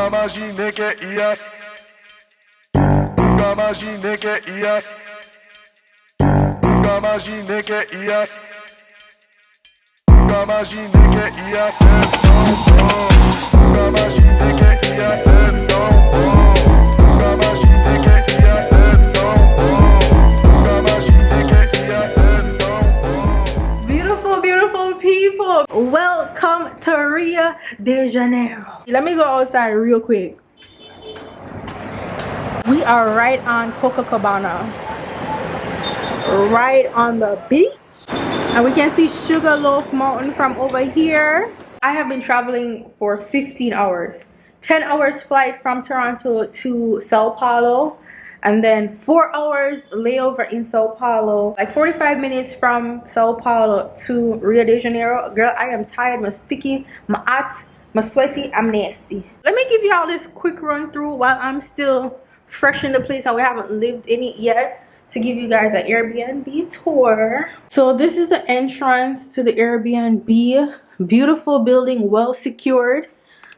Imaginei que ia, nunca imaginei que ia, nunca imaginei que ia, nunca imaginei que ia ser tão bom, nunca imaginei que ia ser tão bom, nunca imaginei que ia ser tão bom, nunca imaginei que ia ser tão bom. Beautiful, beautiful people, welcome to Rio de Janeiro. Let me go outside real quick. We are right on Copacabana, right on the beach, and we can see Sugarloaf Mountain from over here. I have been traveling for 15 hours, 10 hours flight from Toronto to Sao Paulo, and then 4 hours layover in Sao Paulo, like 45 minutes from Sao Paulo to Rio de Janeiro. Girl, I am tired, I'm sticky, my hot, I'm sweaty, I'm nasty. Let me give y'all this quick run through while I'm still fresh in the place and we haven't lived in it yet, to give you guys an Airbnb tour. So this is the entrance to the Airbnb. Beautiful building, well secured.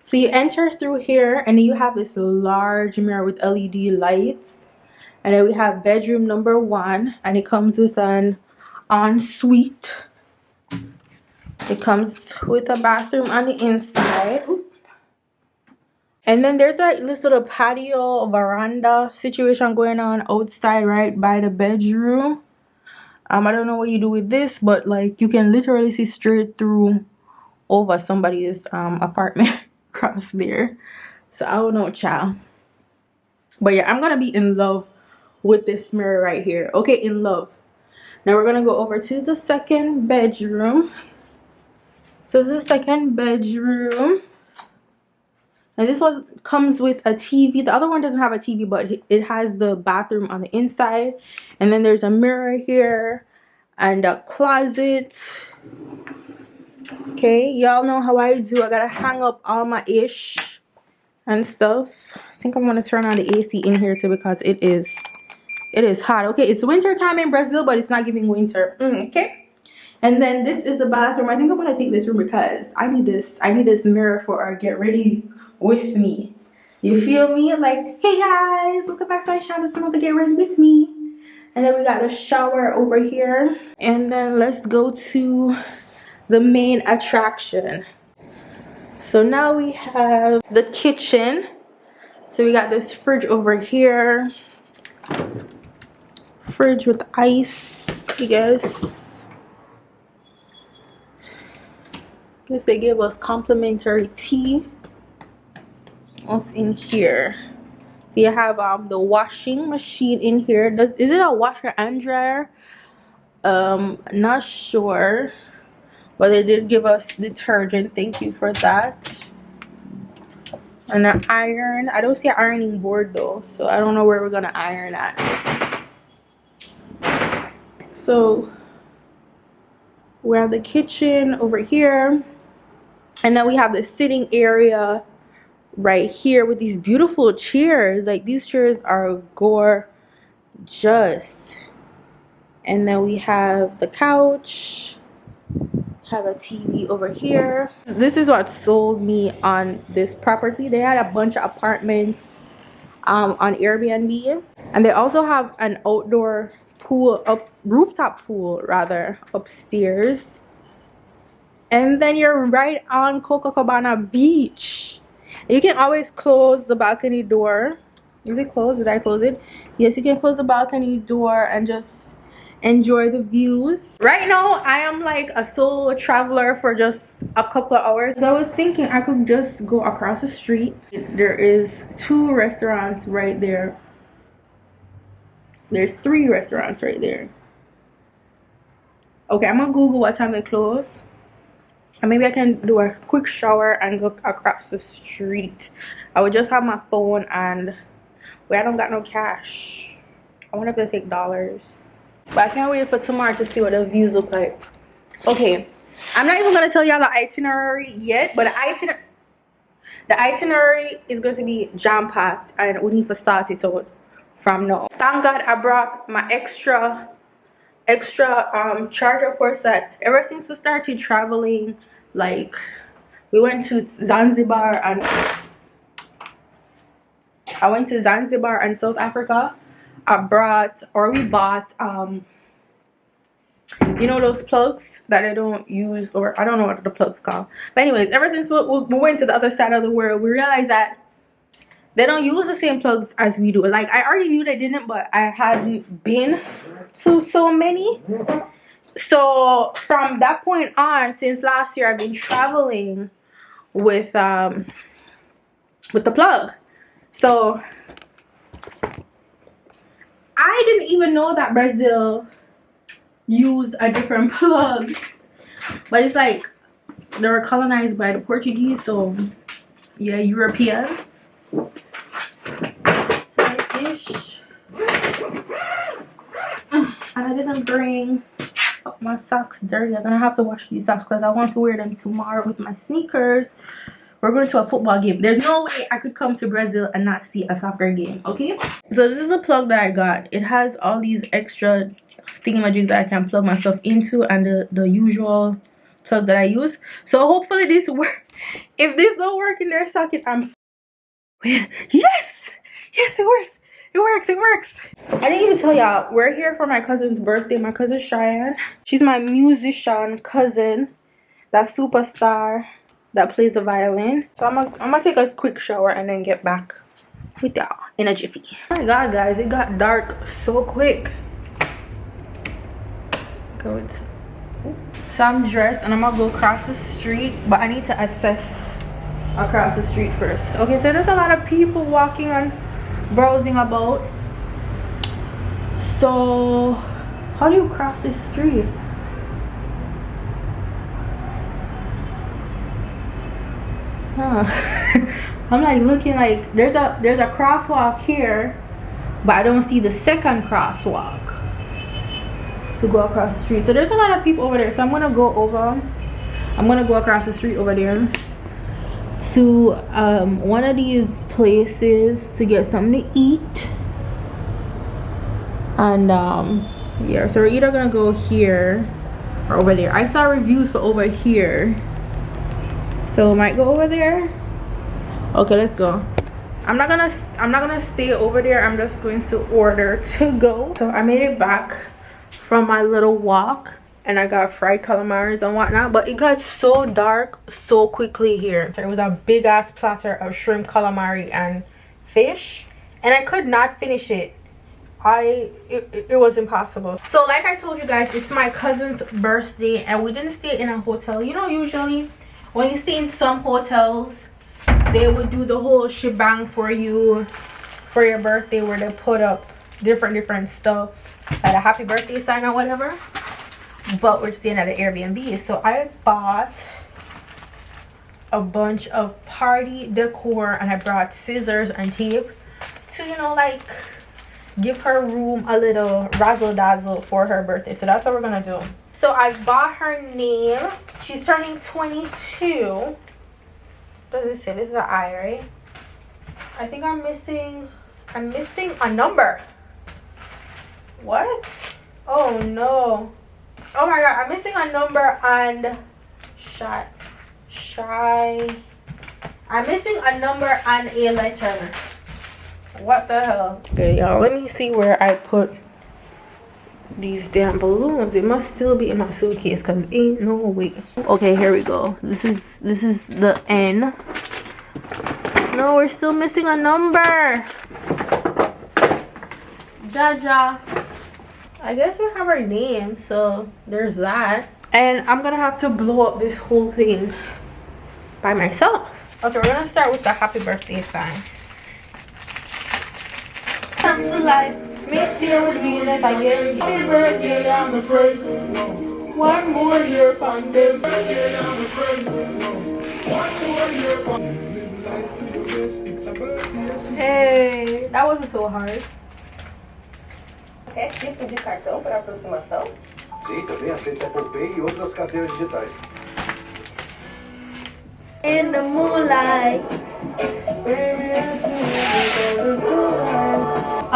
So you enter through here and then you have this large mirror with LED lights. And then we have bedroom number 1, and it comes with an ensuite. It comes with a bathroom on the inside. And then there's this little patio veranda situation going on outside right by the bedroom. I don't know what you do with this, but like you can literally see straight through over somebody's apartment across there. So I don't know, child. But yeah, I'm gonna be in love with this mirror right here. Okay, in love. Now we're gonna go over to the second bedroom. So this is the second bedroom. And this one comes with a TV. The other one doesn't have a TV, but it has the bathroom on the inside. And then there's a mirror here and a closet. Okay, y'all know how I do. I gotta hang up all my ish and stuff. I think I'm gonna turn on the AC in here too because it is hot. Okay, it's winter time in Brazil, but it's not giving winter. Okay. And then this is the bathroom. I think I'm gonna take this room because I need this mirror for our get ready with me. You feel me? Like, hey guys, welcome back to my channel. Someone to get ready with me. And then we got the shower over here. And then let's go to the main attraction. So now we have the kitchen. So we got this fridge over here. Fridge with ice, I guess. Guess they gave us complimentary tea. What's in here? So you have the washing machine in here. Is it a washer and dryer? Not sure, but they did give us detergent. Thank you for that. And an iron. I don't see an ironing board though, so I don't know where we're gonna iron at. So we have the kitchen over here, and then we have the sitting area right here with these beautiful chairs. Like, these chairs are gorgeous. And then we have the couch, have a TV over here. This is what sold me on this property. They had a bunch of apartments on Airbnb, and they also have an outdoor pool, rooftop pool rather, upstairs. And then you're right on Copacabana beach. You can always close the balcony door. Is it closed? Did I close it? Yes, you can close the balcony door and just enjoy the views. Right now I am like a solo traveler for just a couple of hours. I was thinking I could just go across the street. There is 2 restaurants right there. There's 3 restaurants right there. Okay, I'm gonna Google what time they close, and maybe I can do a quick shower and look across the street. I would just have my phone, and I don't got no cash. I wonder if they take dollars. But I can't wait for tomorrow to see what the views look like. Okay, I'm not even gonna tell y'all the itinerary yet, but The itinerary is going to be jam-packed and we need to start it out from now. Thank God I brought my extra charger port set. Ever since we started traveling, like we went to Zanzibar and I went to Zanzibar and South Africa. We bought you know those plugs that I don't use, or I don't know what the plugs called. But anyways, ever since we went to the other side of the world, we realized that they don't use the same plugs as we do. Like I already knew they didn't, but I hadn't been to so many. So from that point on, since last year, I've been traveling with the plug. So I didn't even know that Brazil used a different plug, but it's like they were colonized by the Portuguese, so yeah, Europeans. So fish. And I didn't bring my socks dirty. I'm gonna have to wash these socks because I want to wear them tomorrow with my sneakers. We're going to a football game. There's no way I could come to Brazil and not see a soccer game, okay? So this is the plug that I got. It has all these extra thingamajigs that I can plug myself into, and the usual plugs that I use. So hopefully this works. If this don't work in their socket, I'm yes, it works. It works. I didn't even tell y'all, we're here for my cousin's birthday. My cousin Cheyenne, she's my musician cousin, that superstar that plays the violin. So I'm gonna take a quick shower and then get back with y'all in a jiffy. Oh my god, guys, it got dark so quick. Good. So I'm dressed and I'm gonna go across the street, but I need to assess across the street first. Okay, so there's a lot of people walking and browsing about. So how do you cross this street? I'm like looking, like there's a crosswalk here, but I don't see the second crosswalk to go across the street. So there's a lot of people over there, so I'm gonna go across the street over there to one of these places to get something to eat. And yeah, so we're either gonna go here or over there. I saw reviews for over here, so we might go over there. Okay, let's go. I'm not gonna stay over there. I'm just going to order to go. So I made it back from my little walk and I got fried calamari and whatnot, but it got so dark so quickly here. There was a big ass platter of shrimp calamari and fish, and I could not finish it. It was impossible. So like I told you guys, it's my cousin's birthday and we didn't stay in a hotel. You know, usually when you stay in some hotels, they would do the whole shebang for you for your birthday, where they put up different stuff, like a happy birthday sign or whatever. But we're staying at an Airbnb, so I bought a bunch of party decor and I brought scissors and tape to, you know, like give her room a little razzle dazzle for her birthday. So that's what we're gonna do. So I bought her name. She's turning 22. Does it say this is an I, right? I think I'm missing a number. What? Oh no. Oh my god, I'm missing a number and I'm missing a number and a letter. What the hell? Okay, y'all, let me see where I put these damn balloons. It must still be in my suitcase because ain't no way. Okay, here we go. This is the N. No, we're still missing a number. Jaja. I guess we have our name, so there's that. And I'm gonna have to blow up this whole thing by myself. Okay, we're gonna start with the happy birthday sign. Come to life, make sure to be if I get happy birthday, I'm afraid. One more year, Pandem. Hey, that wasn't so hard. É tipo de cartão para aproximação? Sim, também aceita Apple Pay e outras carteiras digitais. In the moonlight, Baby, I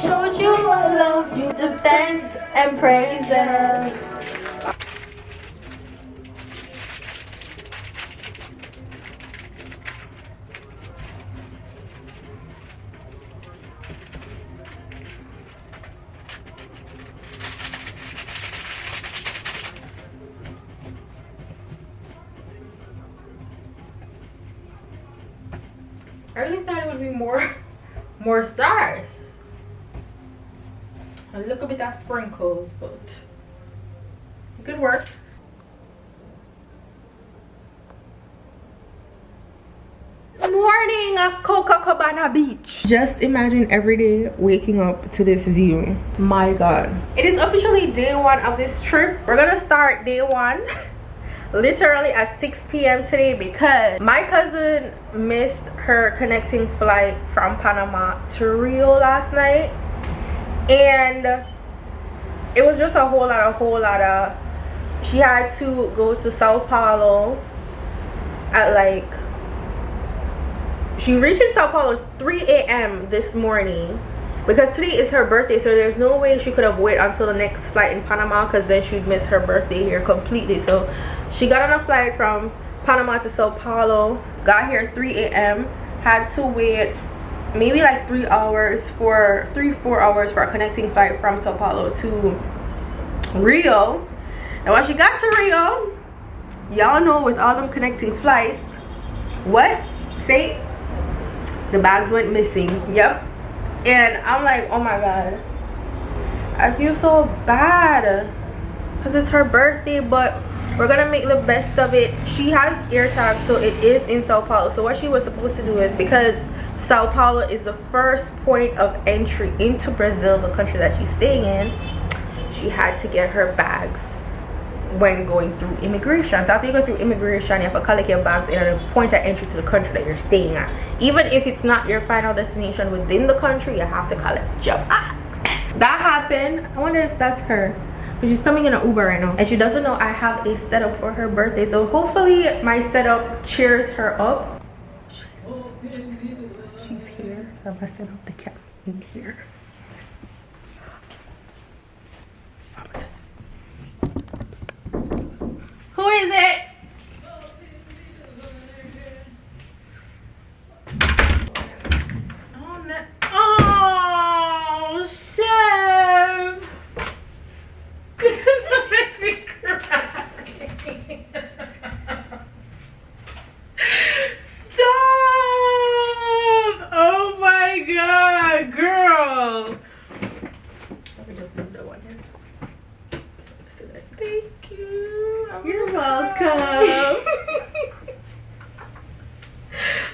showed you I loved you. The thanks and praises. I really thought it would be more stars. A little bit of sprinkles, but good work. Morning at Copacabana beach. Just imagine every day waking up to this view. My god. It is officially day one of this trip. We're gonna start day one literally at 6 p.m. today because my cousin missed her connecting flight from Panama to Rio last night, and it was just a whole lot of she had to go to Sao Paulo at like, she reached in Sao Paulo 3 a.m. this morning because today is her birthday, so there's no way she could have waited until the next flight in Panama because then she'd miss her birthday here completely. So she got on a flight from Panama to Sao Paulo, got here at 3 a.m. had to wait maybe like 3 hours for 4 hours for a connecting flight from Sao Paulo to Rio. And when she got to Rio, y'all know with all them connecting flights, what? Say, the bags went missing. Yep. And I'm like, oh my god, I feel so bad because it's her birthday, but we're gonna make the best of it. She has air tags, so it is in Sao Paulo. So what she was supposed to do is, because Sao Paulo is the first point of entry into Brazil, the country that she's staying in, she had to get her bags when going through immigration. So after you go through immigration, you have to collect your bags in a point of entry to the country that you're staying at. Even if it's not your final destination within the country, you have to collect your bags. That happened. I wonder if that's her, but she's coming in an Uber right now, and she doesn't know I have a setup for her birthday. So hopefully my setup cheers her up. She's here, so I'm gonna set up the camera in here. Who is it? Oh, no. Oh, Chev! You're gonna make me cry. Stop! Oh my god, girl! Let me just move the one here. Thank you. You're welcome.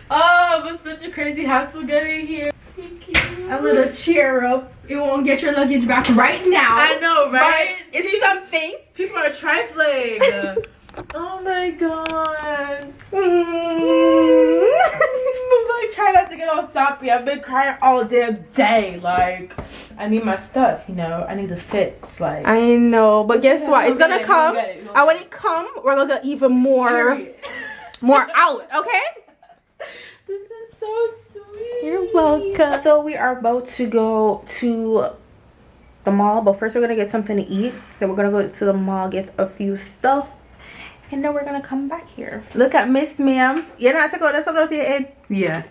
Oh, it was such a crazy hassle getting here. Thank you. A little cheer up. You won't get your luggage back right now. I know, right? But it's something. People are trifling. Oh my god. I'm like trying not to get all soppy. I've been crying all damn day. Like, I need my stuff, you know. I need the fits. Like, I know, but guess what? It's gonna come. Get it. And when it comes, we're gonna get even more out. Okay. This is so sweet. You're welcome. So we are about to go to the mall, but first we're gonna get something to eat. Then we're gonna go to the mall, get a few stuff, and then we're gonna come back here. Look at Miss Ma'am. You know how to go to something to your head? Yeah.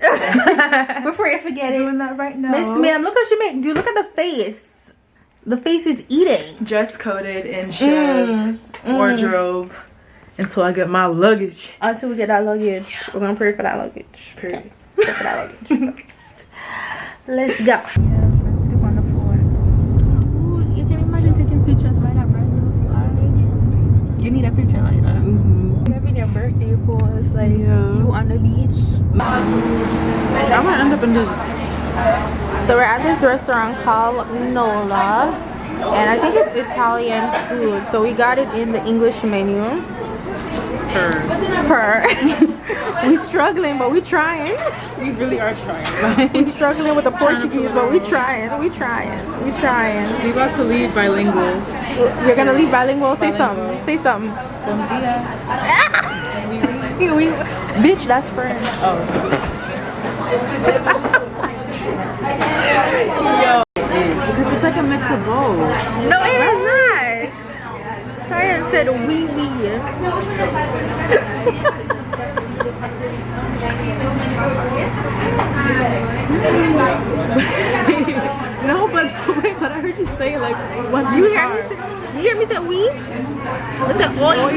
Before you forget it. Doing that right now. Miss Ma'am, look how she make. Dude, look at the face. The face is eating. Dress coded in Chev wardrobe until I get my luggage. Until we get that luggage, we're gonna pray for that luggage. Period. Pray for that luggage. Let's go. Ooh, you can imagine taking pictures by that Brazil flag. You need a picture like that. Having your birthday pose, like you on the beach. I might end up in this. So we're at this restaurant called Nola, and I think it's Italian food. So we got it in the English menu. Per. We struggling, but we trying. We really are trying. We struggling with the Portuguese, but we trying. We trying. We about to leave bilingual. You're gonna leave bilingual? Say something. Say something. Bom dia. Bitch, that's friend. Oh. Yo, because it's like a mix of both. No, it is not. Cheyenne said wee wee. No, but wait, but I heard you say like once You hear me? You hear me say wee? I said oi. Oi.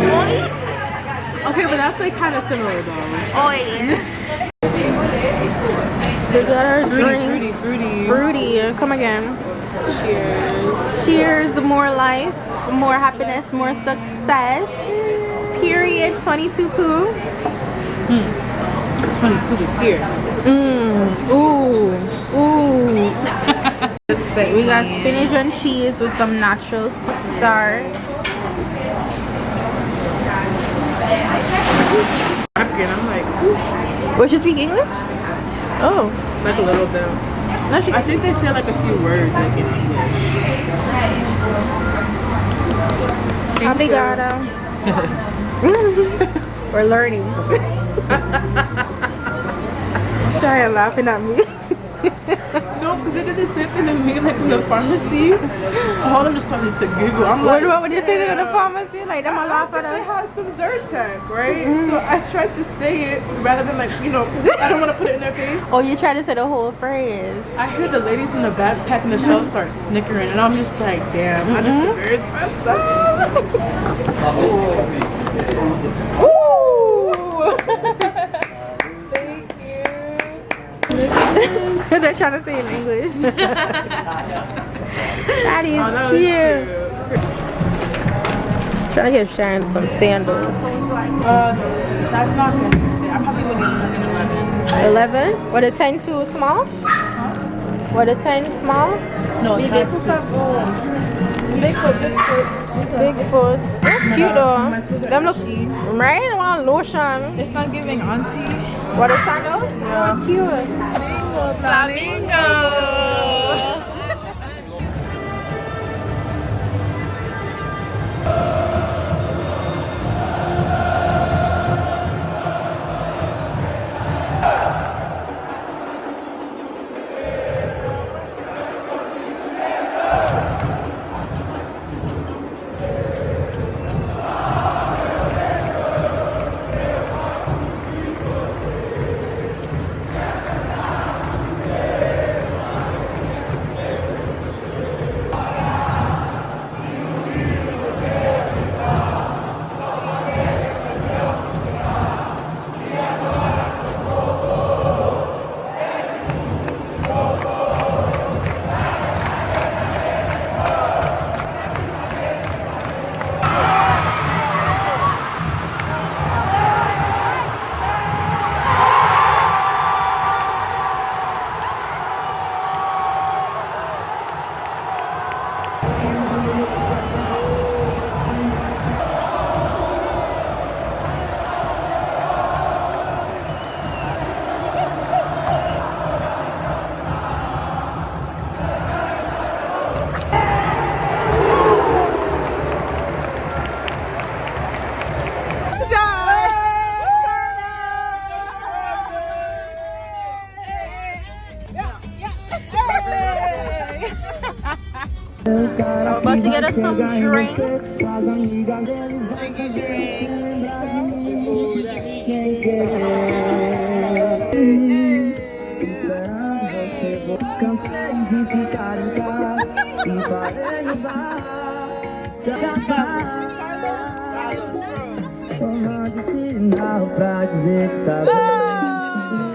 Oi. Okay, but that's like kind of similar though. Oi. They got our drink. Fruity. Come again. Cheers. Cheers. More life, more happiness, more success. Period. 22 poo. 22 is here. Ooh. We got spinach and cheese with some nachos to start. Again, I'm like, What, you speak English? Oh. like a little bit. No, she I think they say like a few words like in English. Obrigada. We're learning. Sorry, laughing at me. No, because they did the same thing to me like in the pharmacy. All of them just started to giggle. I'm like, What would you say in the pharmacy? Like, them a laugh at they us. had some Zyrtec, right? So I tried to say it rather than like, you know, I don't want to put it in their face. Oh, you try to say the whole phrase. I heard the ladies in the back packing the shelves start snickering, and I'm just like, damn, I just embarrassed myself. Ooh! Thank you. They're trying to say it in English. That is Oh, that was cute. Trying to get Sharon some sandals. That's not good. I probably would need an 11. 11? What, a 10 too small? What, a 10 small? No, Bigfoot. Bigfoot. That's cute though. Them look right. I want lotion. It's not giving auntie. What, a sandals? Yeah. Oh, cute. Flamingo. I'm about to get us some drinks. Cansei de ficar em casa e parei no bar.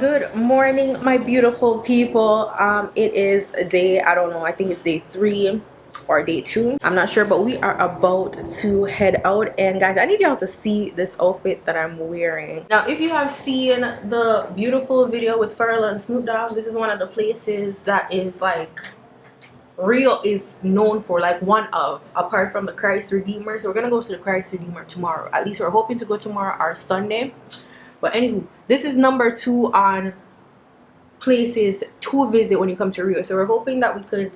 Good morning, my beautiful people. It is day, I don't know, I think it's day 3 or day 2, I'm not sure, but we are about to head out. And guys, I need y'all to see this outfit that I'm wearing. Now, if you have seen the beautiful video with Pharrell and Snoop Dogg, this is one of the places that is like Rio is known for, like one of, apart from the Christ Redeemer. So we're gonna go to the Christ Redeemer tomorrow. At least we're hoping to go tomorrow or Sunday. But anywho, this is number 2 on places to visit when you come to Rio. So we're hoping that we could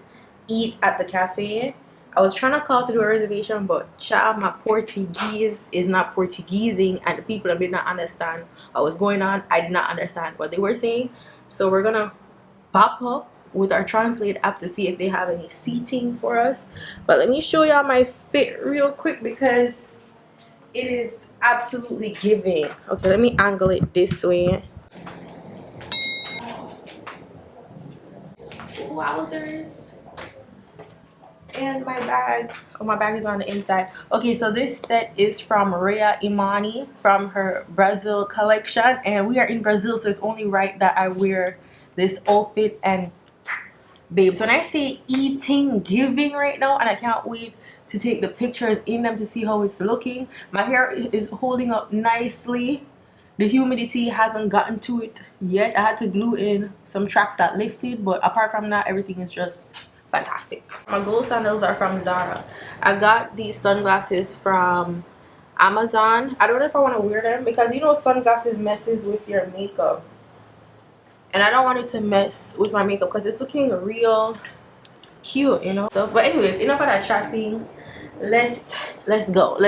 eat at the cafe I was trying to call to do a reservation, but child, my Portuguese is not Portuguesing, and the people did not understand what was going on. I did not understand what they were saying. So we're gonna pop up with our translate app to see if they have any seating for us. But let me show y'all my fit real quick because it is absolutely giving. Okay, let me angle it this way. Wowzers. And my bag. Oh, my bag is on the inside. Okay, so this set is from Rhea Imani from her Brazil collection, and we are in Brazil, so it's only right that I wear this outfit. And babes, when I say eating giving right now, and I can't wait to take the pictures in them to see how it's looking. My hair is holding up nicely. The humidity hasn't gotten to it yet. I had to glue in some tracks that lifted, but apart from that, everything is just fantastic. My gold sandals are from Zara. I got these sunglasses from Amazon. I don't know if I want to wear them because you know sunglasses messes with your makeup, and I don't want it to mess with my makeup because it's looking real cute, you know. So but anyways, enough of that chatting. Let's go.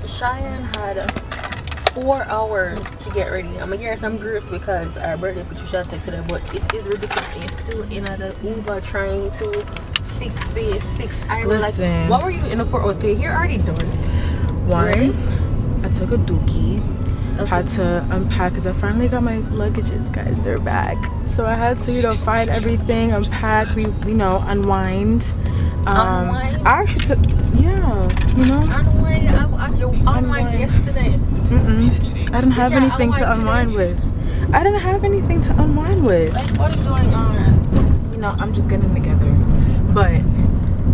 Cheyenne had 4 hours to get ready. I'm gonna get her some groups because our birthday picture shall take today, but it is ridiculous. It's still in the Uber trying to fix face, fix eyeliner. Listen. Like, what were you in the for? Okay, you're already done. One, right? I took a dookie. Okay. Had to unpack because I finally got my luggages, guys. They're back. So I had to, you know, find everything, unpack, unwind. Unwind? I actually took, yeah, you know. Unwind. You unwind yesterday. I didn't have anything to unwind with. I didn't have anything to unwind with. Like, what is going on? You know, I'm just getting together. But,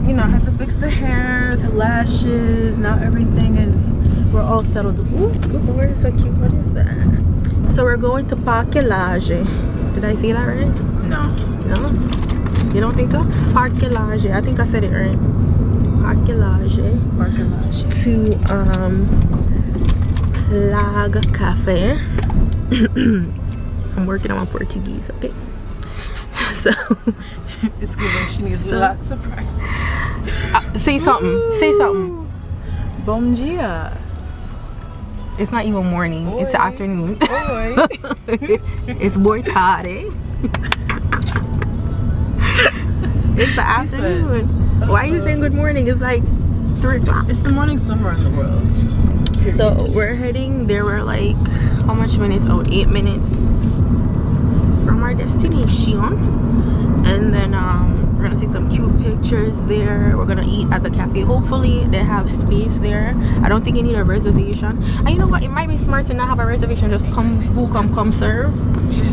you know, I had to fix the hair, the lashes. Now everything is, we're all settled. Ooh, good lord, so cute. What is that? So we're going to Parque Lage. Did I say that right? No. No? You don't think so? Parque Lage. I think I said it right. Parque Lage. To Plague Cafe. I'm working on my Portuguese, okay? So it's good. She needs lots of practice. Say something. Ooh. Say something. Bom dia. It's not even morning. Oi. It's afternoon. Oi. It's boy tarde. It's the afternoon. Why are you saying good morning? It's like 3 o'clock. It's the morning somewhere in the world. So we're heading there. We're like, how much minutes? Oh, 8 minutes from our destination. And then we're gonna take some cute pictures there. We're gonna eat at the cafe. Hopefully they have space there. I don't think you need a reservation. And you know what, it might be smart to not have a reservation, just come serve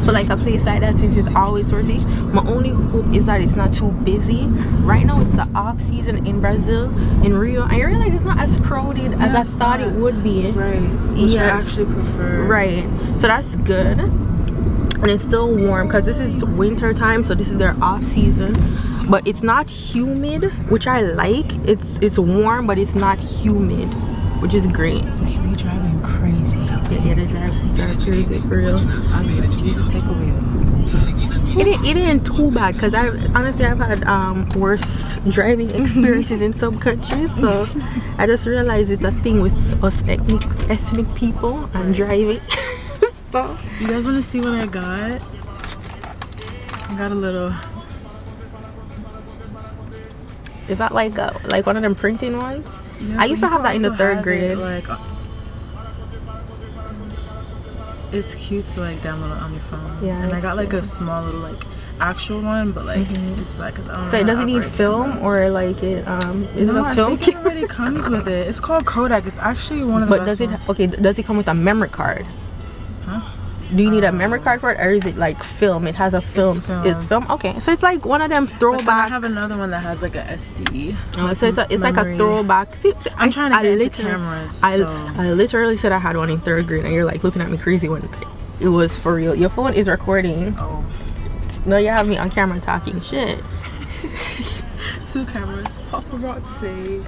for like a place like that since it's always touristy. My only hope is that it's not too busy. Right now it's the off season in Brazil, in Rio. I realize it's not as crowded as I thought it would be. Right. Which I actually prefer. Right. So that's good. And it's still warm because this is winter time, so this is their off season. But it's not humid, which I like. It's warm, but it's not humid, which is great. Baby driving crazy. Yeah, they drive crazy for real. I mean, Jesus, take a wheel. It ain't too bad because I've had worse driving experiences in some countries. So I just realized it's a thing with us ethnic people and driving. So you guys want to see what I got? I got a little. Is that like one of them printing ones? Yeah, I used to have that in the 3rd grade. Like, it's cute to like download it on your phone. Yeah, and I got like a small little like actual one, but like it's black because I don't know. So it doesn't need film or like it is it a film? I think it already comes with it. It's called Kodak. It's actually one of the best ones. Does it come with a memory card? Huh? Do you need a memory card for it, or is it like film? It has a film. It's film. Okay, so it's like one of them throwback. I have another one that has like a SD. Oh, so it's like a throwback. See, I'm trying to get into cameras. I literally said I had one in 3rd grade, and you're like looking at me crazy when it was for real. Your phone is recording. Oh. No, you have me on camera talking shit. 2 cameras. Paparazzi.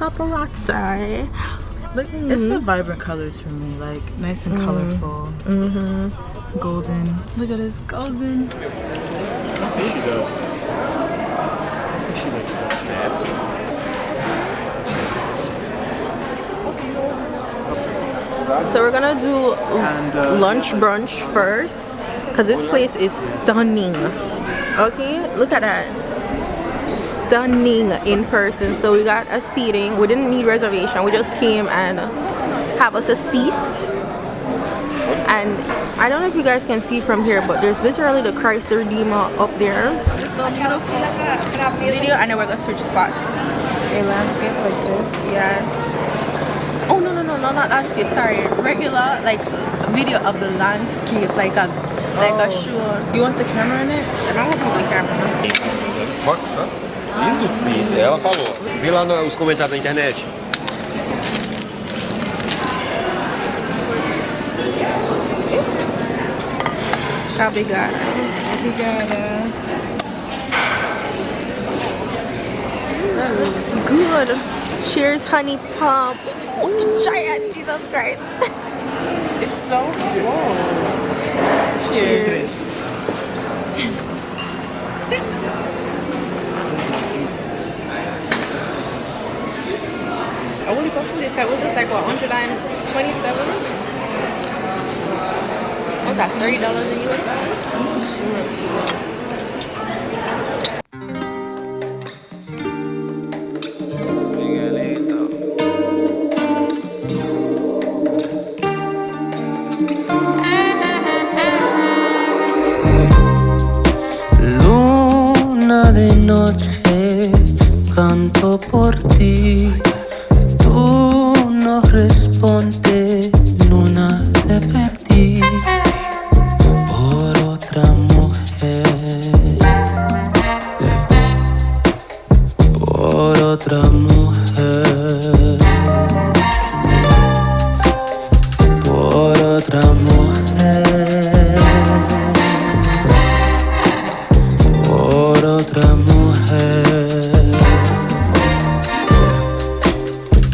Look, it's the vibrant colors for me, like nice and colorful. Golden. Look at this golden. So we're gonna do lunch brunch first, because this place is stunning. Okay, look at that. Stunning in person. So we got a seating. We didn't need reservation. We just came and have us a seat. And I don't know if you guys can see from here, but there's literally the Christ the Redeemer up there. It's so beautiful. Video, and then we're gonna switch spots. A landscape like this. Yeah. Oh no, not landscape. Sorry, regular like video of the landscape, like a show. You want the camera in it? And I want the camera. Força. Lindo, isso. Ela falou. Vi lá os comentários na internet. Obrigada. That looks good. Cheers, honey pop. Oh, giant, Jesus Christ. It's so full. Cheers. I only got from this guy. Was just like what, 127? What's that? $30 in US dollars? Luna de noche, canto por ti. Tú no respondes, luna te perdí por otra mujer, por otra mujer, por otra mujer, por otra mujer.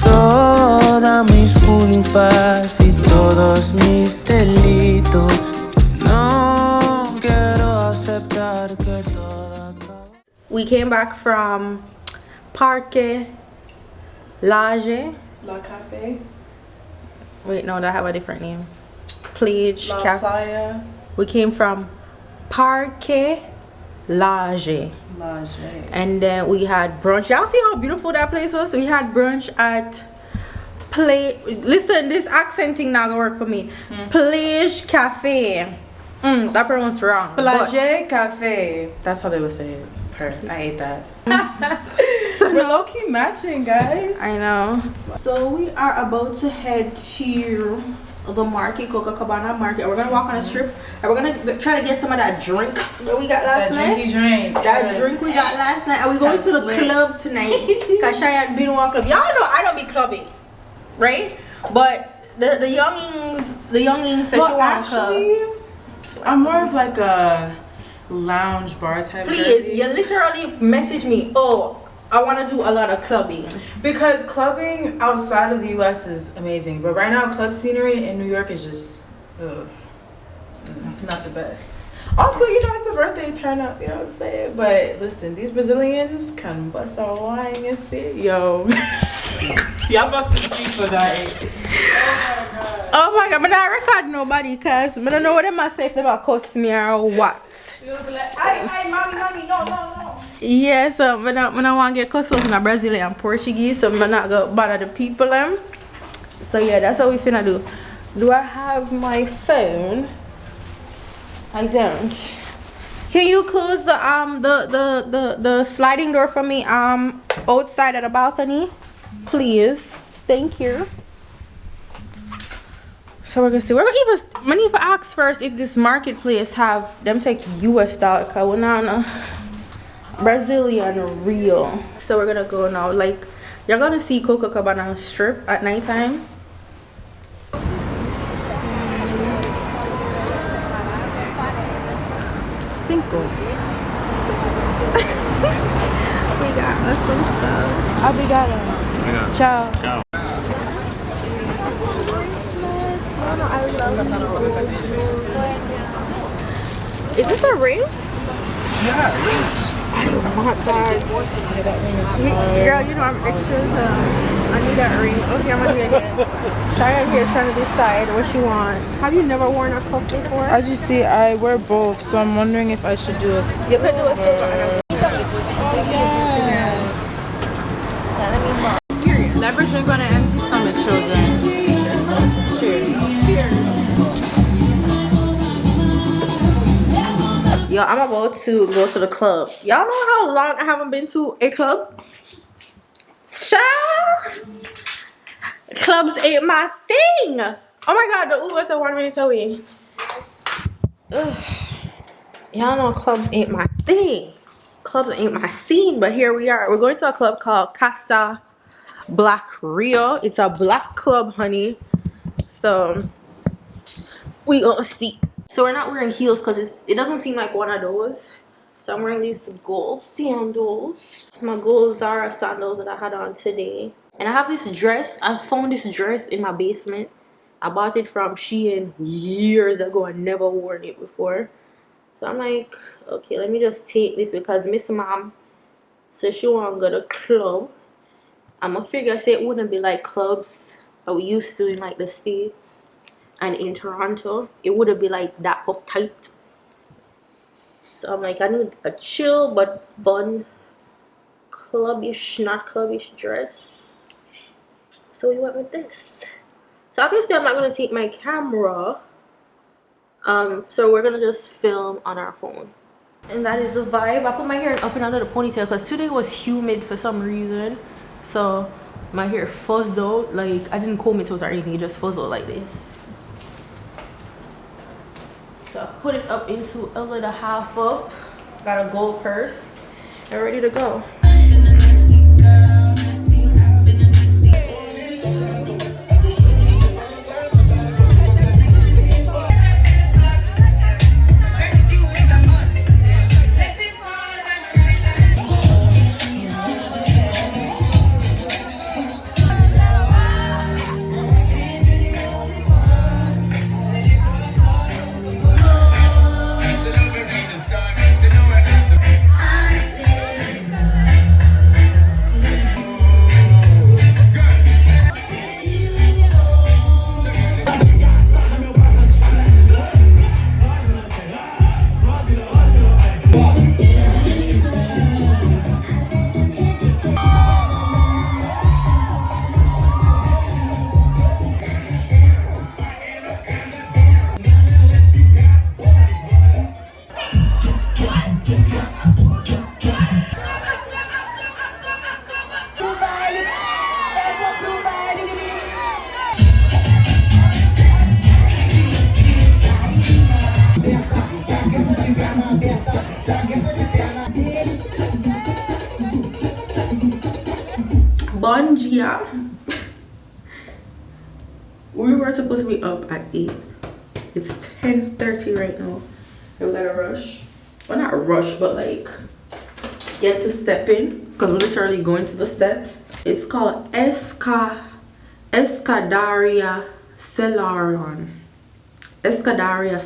Todas mis culpas y todos mis delitos, no quiero aceptar que todo acabó. We came back from Parque Lage. La Cafe. Wait, no, that have a different name. Plage La Cafe. Playa. We came from Parque Lage. Lage. And then we had brunch. Y'all see how beautiful that place was? We had brunch at listen, this accenting not gonna work for me. Plage Cafe. That pronounced wrong. Plage Cafe. That's how they would say it. I ate that. So We're low-key matching, guys. I know. So we are about to head to the market, Copacabana market. We're gonna walk on a strip and we're gonna try to get some of that drink that we got last night. Drink. That drink we got last night. And we're going to the club tonight. Cause Cheyenne been one club. Y'all know I don't be clubbing, right? But the youngings said she want club. I'm more of like a lounge bar type. Please, girly. you literally message me. Oh, I want to do a lot of clubbing. Because clubbing outside of the US is amazing, but right now club scenery in New York is just not the best. Also, you know, it's a birthday turn up, you know what I'm saying? But listen, these Brazilians can bust our wine and sit. Yo. Y'all about to speak for that. Oh my god, I'm not record nobody because I don't know what they must say if they might cost me or what. You'll be like, ay, mommy, no. Yeah, so I don't want to get cussed out in Brazilian and Portuguese, so I'm not going to bother the people. So yeah, that's what we finna do. Do I have my phone? I don't. Can you close the sliding door for me outside at the balcony? Please. Thank you. So we're gonna see. We're gonna even I need to ask first if this marketplace have them take US dollar, cause we're not on a Brazilian real. So we're gonna go now. Like you're gonna see Copacabana strip at nighttime. Cinco. We got us some stuff. Obrigada. Ciao. Ciao. Is this a ring? Yeah, right. My God. Girl, you know I'm extra. I need that ring. Okay, I'm gonna do it again. Shy out here trying to decide what she wants. Have you never worn a cuff before? As you see, I wear both, so I'm wondering if I should do a You could do a silver and a Never drink on an empty stomach, children. Cheers. Yo, I'm about to go to the club. Y'all know how long I haven't been to a club? Child, clubs ain't my thing. Oh my God, the Uber said 1 minute away. Ugh. Y'all know clubs ain't my thing. Clubs ain't my scene, but here we are. We're going to a club called Casa Black Rio. It's a black club, honey. So we gonna see. So we're not wearing heels because it doesn't seem like one of those. So I'm wearing these gold sandals. My gold Zara sandals that I had on today. And I have this dress. I found this dress in my basement. I bought it from Shein years ago. I never worn it before. So I'm like, okay, let me just take this because Miss Mom said she want to go to club. I'm gonna figure say it wouldn't be like clubs that we used to in like the States and in Toronto. It wouldn't be like that uptight. So I'm like, I need a chill but fun clubbish, not clubbish dress. So we went with this. So obviously I'm not gonna take my camera. So we're gonna just film on our phone. And that is the vibe. I put my hair up and under the ponytail because today was humid for some reason. So my hair fuzzed out. Like I didn't comb it out or anything, it just fuzzed out like this. So I put it up into a little half up. Got a gold purse and ready to go. Bongia. We were supposed to be up at 8. It's 10:30 right now. And we gotta rush. Well, not rush, but like get to step in because we're literally going to the steps. It's called Escadaria Celaron. Escadaria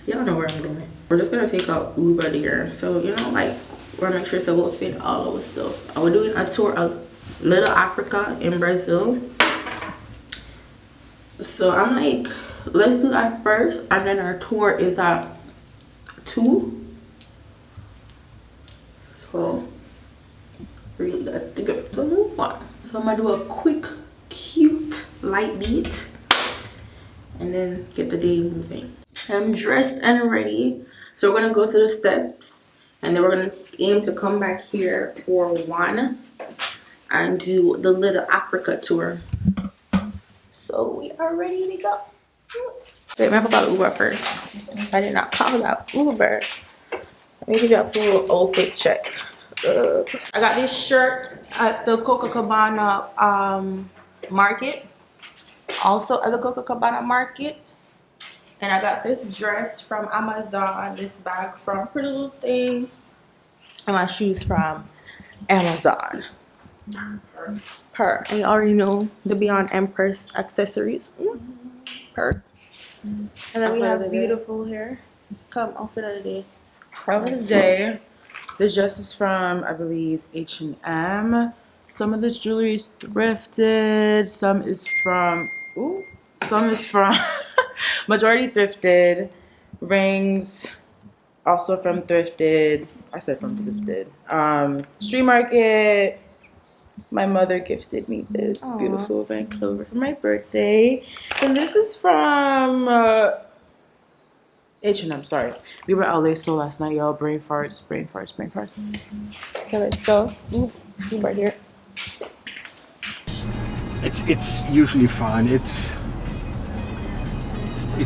y'all know where I'm going. We're just gonna take out Uber there. So you know, like we're gonna make sure so we'll fit all our stuff. We're doing a tour of Little Africa in Brazil. So I'm like, let's do that first, and then our tour is at 2. So really got to get to move on. So I'm gonna do a quick, cute light beat, and then get the day moving. I'm dressed and ready. So we're gonna go to the steps, and then we're gonna aim to come back here for 1 and do the Little Africa tour. So we are ready to go. Wait, I forgot Uber first. I did not call out Uber. Let me give you a full outfit check. I got this shirt at the Copacabana market. Also at the Copacabana market. And I got this dress from Amazon. This bag from Pretty Little Thing. And my shoes from Amazon. Her. And you already know the Beyond Empress accessories. Her. And then we Outfit of have the day. beautiful hair. Come, outfit of the day. Outfit of the day. This dress is from, I believe, H&M. Some of this jewelry is thrifted. Some is from, majority thrifted. Rings, also from thrifted. I said from thrifted. Street market. My mother gifted me this beautiful Van Clover for my birthday. And this is from H&M, sorry. We were at LA so last night, y'all. Brain farts. Okay, let's go. Ooh, right here. It's usually fine. It's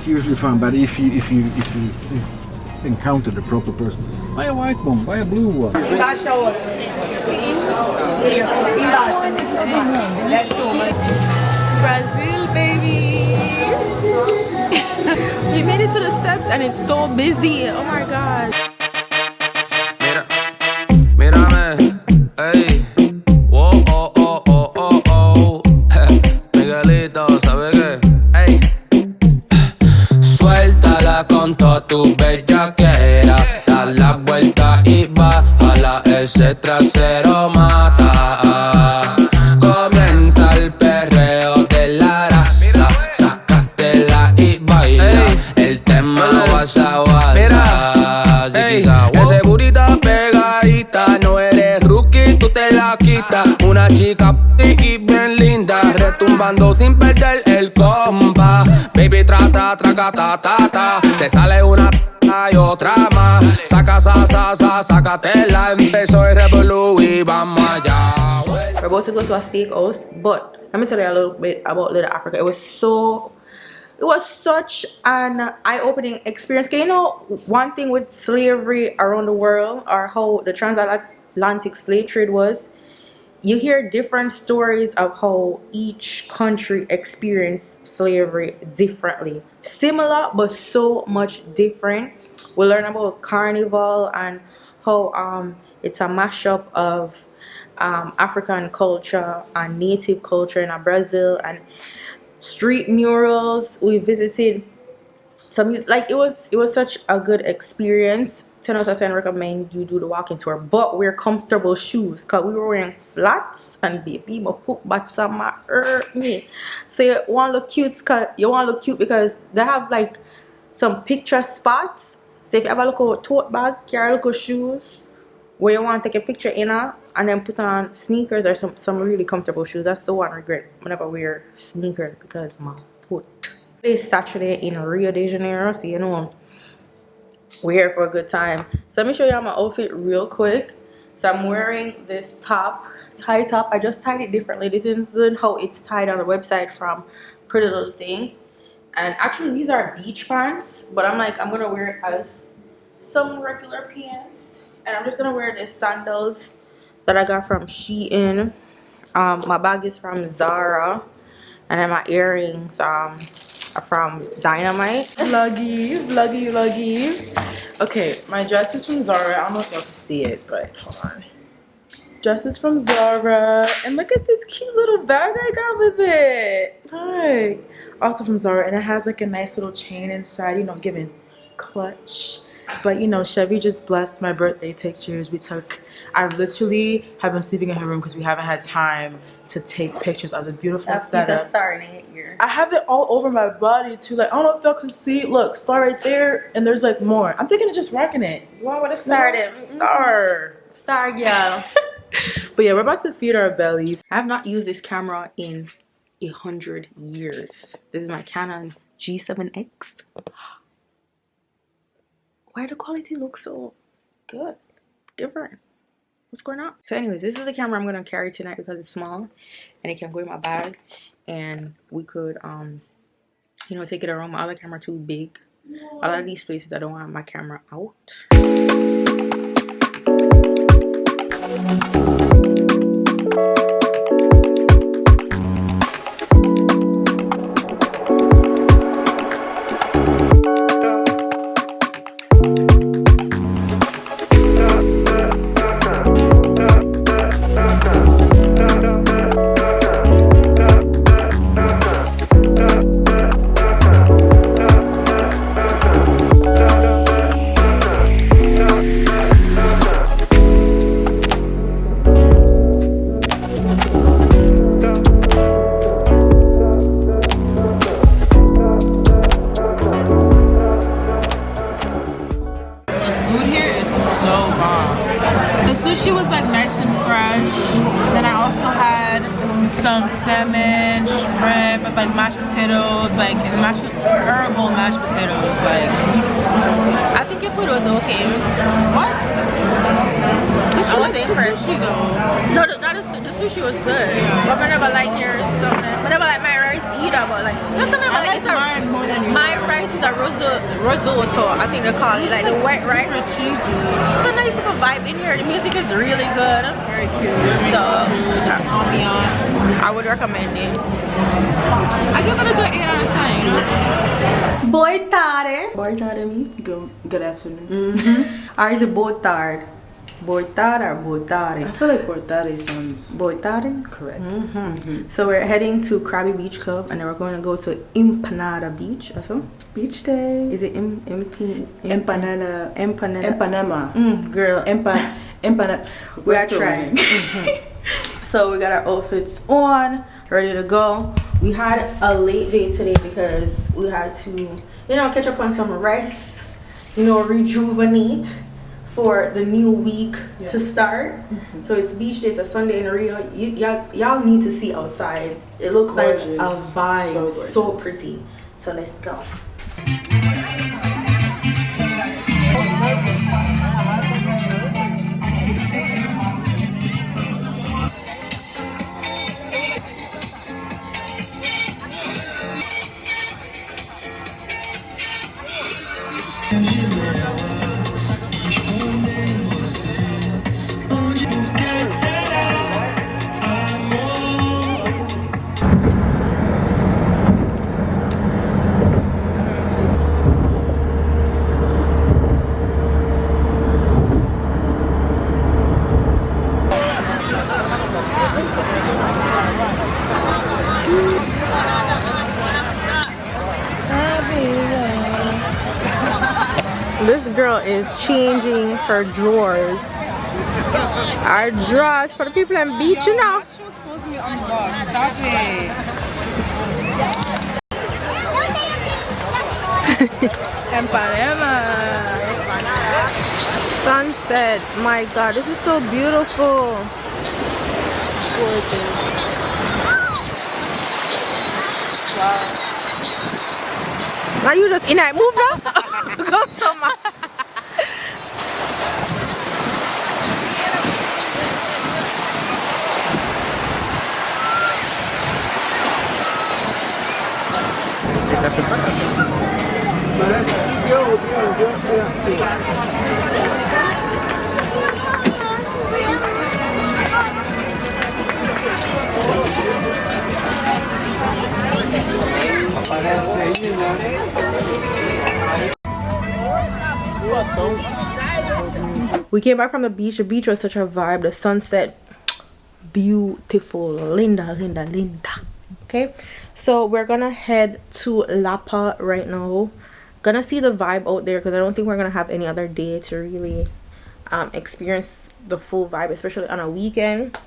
usually fine, but if you encounter the proper person, buy a white one, buy a blue one. Brazil, baby. We made it to the steps and it's so busy. Oh my god. Mírame, ey, oh, oh, oh, oh, oh, oh, Miguelito, ¿sabe qué? Ey, suéltala con toda tu bellaquera, da la vuelta y bájala, ese trasero mata. Comienza el perreo de la raza, sácatela y baila, el tema guasa guasa. Ese burita pegadita, no eres rookie, tú te la quitas. Una chica y bien linda, retumbando sin perder el compa. Baby, trata, traca, ta, ta, ta. Se sale una y otra más. Saca, sácatela. Empezó el revolú y vamos allá. We're about to go to a steakhouse, but let me tell you a little bit about Little Africa. It was such an eye-opening experience. 'Cause you know, one thing with slavery around the world, or how the transatlantic slave trade was, you hear different stories of how each country experienced slavery differently. Similar, but so much different. We learn about carnival and how it's a mashup of African culture and native culture in Brazil, and street murals. We visited some, like, it was such a good experience. 10 out of 10 recommend you do the walking tour, but wear comfortable shoes because we were wearing flats and baby my foot bottom hurt me. So you want to look cute because they have like some picture spots. So if you have a little tote bag, carry a little shoes where you want to take a picture in her, and then put on sneakers or some really comfortable shoes. That's the one regret whenever I wear sneakers, because my foot. It's Saturday in Rio de Janeiro, so you know we're here for a good time. So let me show you my outfit real quick. So I'm wearing this tie top. I just tied it differently. This isn't how it's tied on the website from Pretty Little Thing. And actually these are beach pants, but I'm gonna wear it as some regular pants. And I'm just gonna wear the sandals that I got from Shein. My bag is from Zara, and then my earrings are from Dynamite. Vloggy. Okay, my dress is from Zara. I don't know if y'all can see it, but hold on. Dress is from Zara, and look at this cute little bag I got with it. Look, also from Zara, and it has like a nice little chain inside, you know, giving clutch. But you know, Chevy just blessed my birthday pictures. I literally have been sleeping in her room because we haven't had time to take pictures of the beautiful setup. I have it all over my body too. Like, I don't know if y'all can see. Look, star right there, and there's like more. I'm thinking of just rocking it. You want to start it? Star, girl. But yeah, we're about to feed our bellies. I have not used this camera in 100 years. This is my Canon G7X. Why the quality looks so good, different? What's going on? So anyways, this is the camera I'm gonna carry tonight because it's small and it can go in my bag, and we could you know, take it around. My other camera too big. A lot of these places I don't want my camera out. some salmon, shrimp, like mashed potatoes, like herbal mashed potatoes. Like, I think your food was okay. what? I wasn't impressed. Sushi though. No, the sushi was good. But I never like your something. I never like my rice either, but like just something about I like mine more than yours. my rice is a risotto. I think they call it like the white rice. Super cheesy. It's a nice little vibe in here. The music is really good. Very cute. So Ambiance. I would recommend it. I give it a good 8 out of 10, you know? Boy tarde. Boy tarde me? Good afternoon. Or is it botard? Botard or botare? I feel like Portare sounds Botare? correct. So we're heading to Krabby Beach Club and then we're going to go to Empanada Beach also. Beach day. Is it Empanada. Empanema? Girl. Empanada. We are trying. So we got our outfits on, ready to go. We had a late day today because we had to, you know, catch up on some rest, you know, rejuvenate for the new week to start. So it's beach day, it's a Sunday in Rio. Y'all need to see outside. It looks Gorgeous. like a vibe, So so gorgeous. pretty. So let's go. This girl is changing her drawers. Our drawers for the people in beach, you know. Expose me on vlog. Stop it. Empanada. Sunset. My God, this is so beautiful. Gorgeous. Wow. Now you just in that move now? Go somewhere. We came back from the beach. The beach was such a vibe. The sunset, beautiful. Linda. Okay, so we're gonna head to Lapa right now. Gonna see the vibe out there because I don't think we're gonna have any other day to really experience the full vibe, especially on a weekend.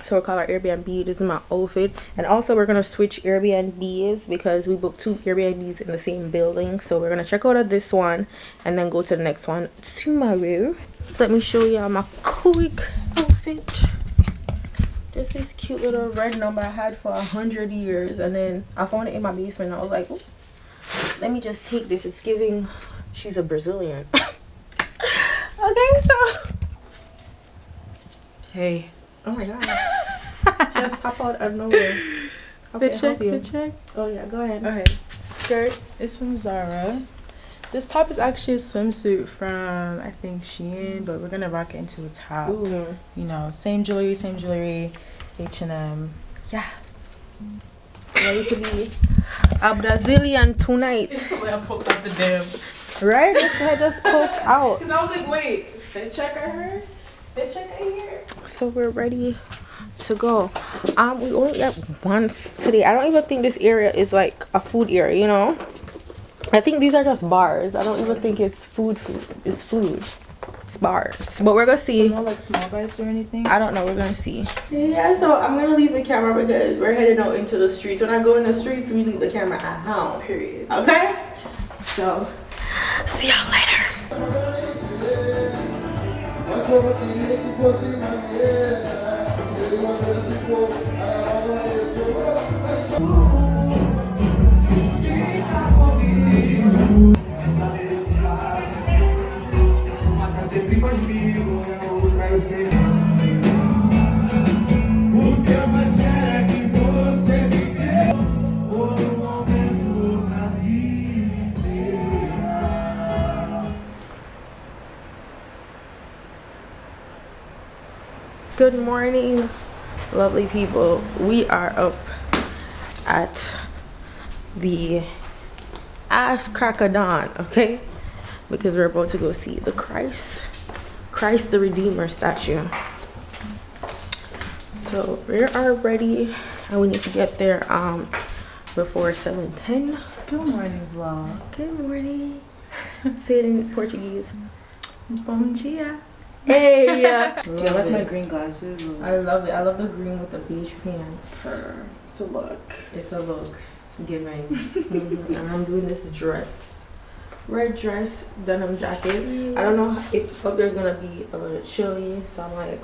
So we'll call our Airbnb. This is my outfit, and also we're gonna switch Airbnbs because we booked 2 Airbnbs in the same building. So we're gonna check out of this one and then go to the next one tomorrow. Let me show y'all my quick outfit. Just this cute little red number I had for 100 years, and then I found it in my basement. I was like, ooh, let me just take this. It's giving she's a Brazilian. Okay, so Hey. oh my god. Just pop out of nowhere. Okay, Good check. Oh yeah, go ahead. Okay. Skirt is from Zara. This top is actually a swimsuit from, I think, Shein, but we're gonna rock it into a top. Ooh. You know, same jewelry, H&M. Yeah. Ready to be a Brazilian tonight. It's the way I poked out the damn. Right? This head just poked out. Cause I was like, wait, fit check I heard? Fit check I hear? So we're ready to go. We only ate once today. I don't even think this area is like a food area, you know? I think these are just bars. I don't even think it's food. It's food. It's bars. But we're gonna see. So no like small bites or anything? I don't know. We're gonna see. Yeah, so I'm gonna leave the camera because we're heading out into the streets. When I go in the streets, we leave the camera at home, period. Okay? So, see y'all later. Good morning, lovely people. We are up at the ass crack of dawn, okay? Because we're about to go see the Christ the Redeemer statue. So we are ready and we need to get there before 7:10. Good morning, vlog. Good morning. Say it in Portuguese. Bom dia. Hey! Do you like my green glasses? I love it. I love the green with the beige pants. It's a look. It's a look. It's giving. And I'm doing this dress. Red dress, denim jacket. I don't know if up there's gonna be a little chilly, so I'm like,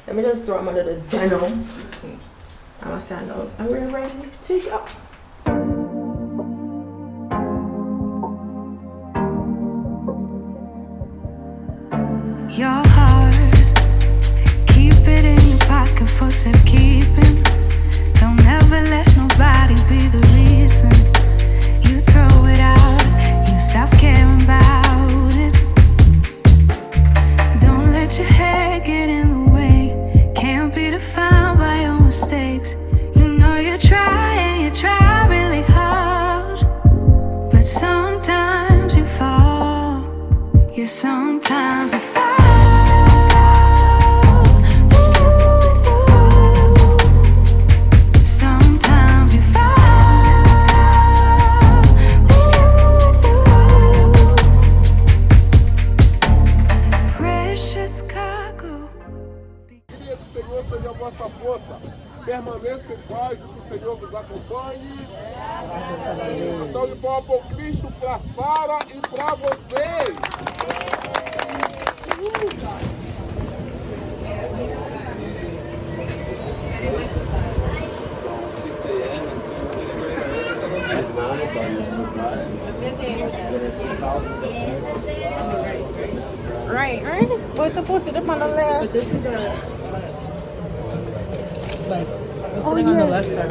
let me just throw them under the denim and my sandals. And we're ready to go. Your heart, keep it in your pocket for safekeeping. Don't ever let nobody be the reason you throw it out, you stop caring about it. Don't let your head get in the way, can't be defined by your mistakes. You know you try really hard, but sometimes you fall. Yeah, sometimes you fall. Vossa força, permaneça em paz e que o Senhor vos acompanhe. Então, de palmas por Cristo, para Sara e para vocês. Right? What's supposed to dip on the left? But this is like, we're sitting on the left side.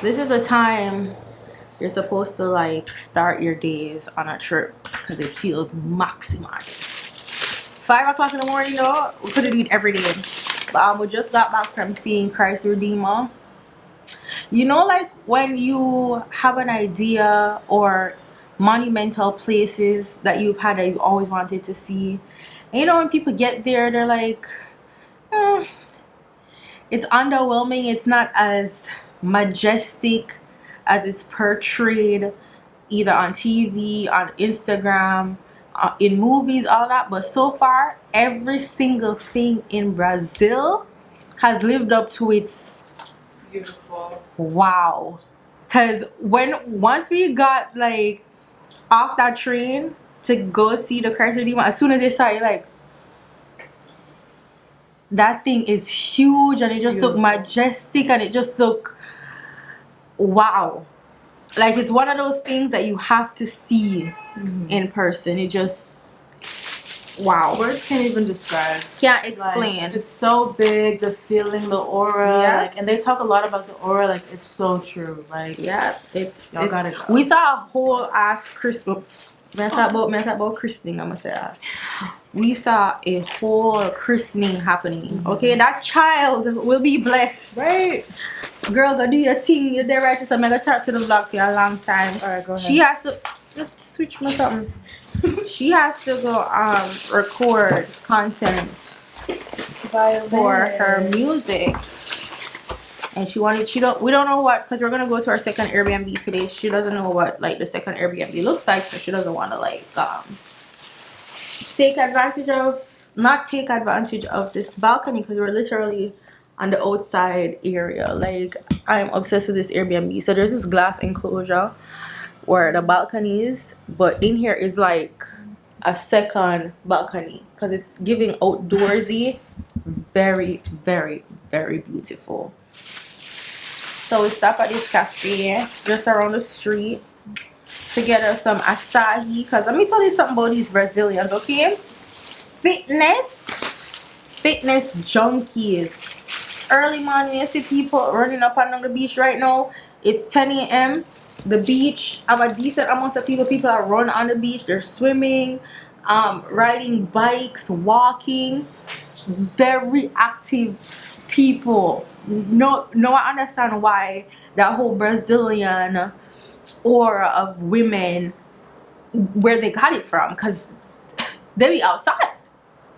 This is the time you're supposed to like start your days on a trip because it feels maximized. 5 o'clock in the morning though, we could do it every day. But we just got back from seeing Christ Redeemer. You know, like when you have an idea or monumental places that you've had that you always wanted to see, and you know when people get there they're like, it's underwhelming, it's not as majestic as it's portrayed either on TV, on Instagram, in movies, all that. But so far every single thing in Brazil has lived up to its Beautiful. wow. Because once we got like off that train to go see the Christ Redeemer, as soon as they started, like, that thing is huge and it just looked majestic and it just looked wow. Like, it's one of those things that you have to see in person. It just, wow. Words can't even describe. Can't explain. Like, it's so big, the feeling, the aura. Yeah. Like, and they talk a lot about the aura. Like, it's so true. Like, Yeah, y'all gotta go. We saw a whole ass Christmas. Man talk about christening, I'ma say ass. We saw a whole christening happening. Okay, that child will be blessed. Right. Girl, go do your thing. You're there right, so I'm gonna chat to the vlog for a long time. Alright, go ahead. She has to just switch me something. She has to go record content for her music. And we don't know what, because we're gonna go to our second Airbnb today. She doesn't know what like the second Airbnb looks like, so she doesn't want to like not take advantage of this balcony, because we're literally on the outside area. Like, I'm obsessed with this Airbnb. So there's this glass enclosure where the balcony is, but in here is like a second balcony because it's giving outdoorsy. Very, very, very beautiful. So we stop at this cafe just around the street to get us some acai, because let me tell you something about these Brazilians, okay? Fitness junkies. Early morning, you see people running up and down the beach right now. It's 10 a.m. The beach, I have a decent amount of people are running on the beach. They're swimming, riding bikes, walking. Very active people. No, I understand why that whole Brazilian aura of women, where they got it from, because they be outside,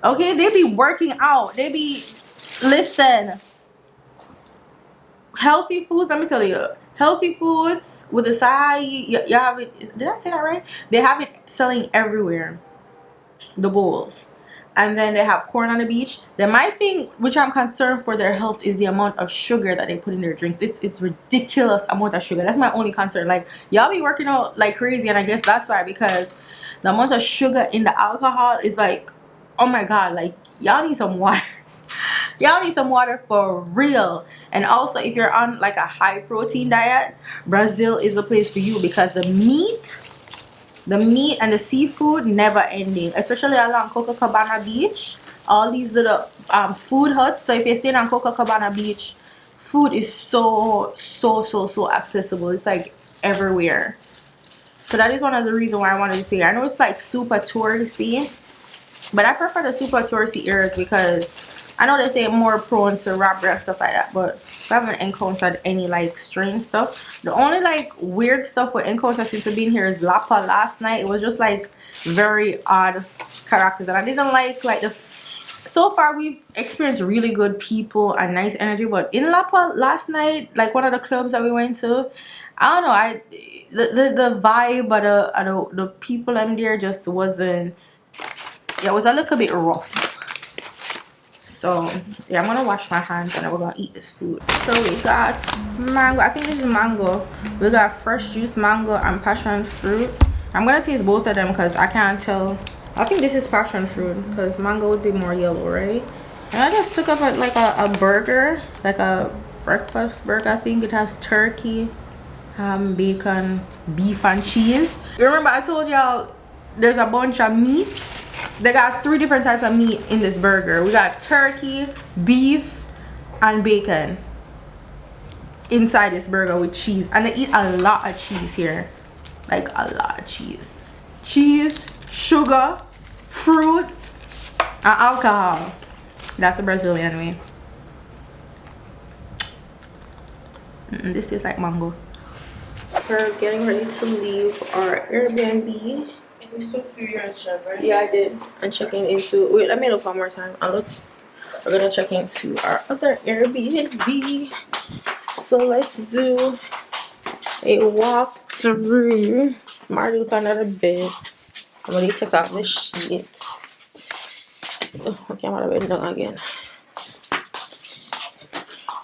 okay? They be working out. They be, listen, healthy foods. Let me tell you, healthy foods with the side. You have it. Did I say that right? They have it selling everywhere. The bowls. And then they have corn on the beach. Then my thing, which I'm concerned for their health, is the amount of sugar that they put in their drinks. It's ridiculous amount of sugar. That's my only concern. Like, y'all be working out like crazy, and I guess that's why, because the amount of sugar in the alcohol is like, oh my god, like, y'all need some water. Y'all need some water for real. And also, if you're on like a high protein diet, Brazil is a place for you, because the meat and the seafood never ending, especially along Copacabana beach. All these little food huts. So if you're staying on Copacabana beach, food is so accessible. It's like everywhere. So that is one of the reasons why I wanted to stay. I know it's like super touristy, but I prefer the super touristy areas, because I know they say more prone to robbery and stuff like that, but I haven't encountered any like strange stuff. The only like weird stuff we encountered since being here is Lapa last night. It was just like very odd characters, and I didn't like the. So far we've experienced really good people and nice energy, but in Lapa last night, like one of the clubs that we went to, I don't know, the vibe of the people in there just wasn't. Yeah, it was a little bit rough. So yeah, I'm gonna wash my hands and then we're gonna eat this food. So we got mango. I think this is mango. We got fresh juice mango and passion fruit. I'm gonna taste both of them because I can't tell. I think this is passion fruit because mango would be more yellow, right? And I just took up a burger, like a breakfast burger. I think it has turkey, bacon, beef, and cheese. You remember I told y'all there's a bunch of meats. They got 3 different types of meat in this burger. We got turkey, beef, and bacon inside this burger with cheese. And they eat a lot of cheese here. Like a lot of cheese. Cheese, sugar, fruit, and alcohol. That's the Brazilian way. This is like mango. We're getting ready to leave our Airbnb. You still through your Chev, right? Yeah, I did. I'm checking into. Wait, let me look one more time. We're gonna check into our other Airbnb. So let's do a walk through. Marty look under the bed. I'm gonna take off the sheets. Oh, okay, I'm out of bed now again.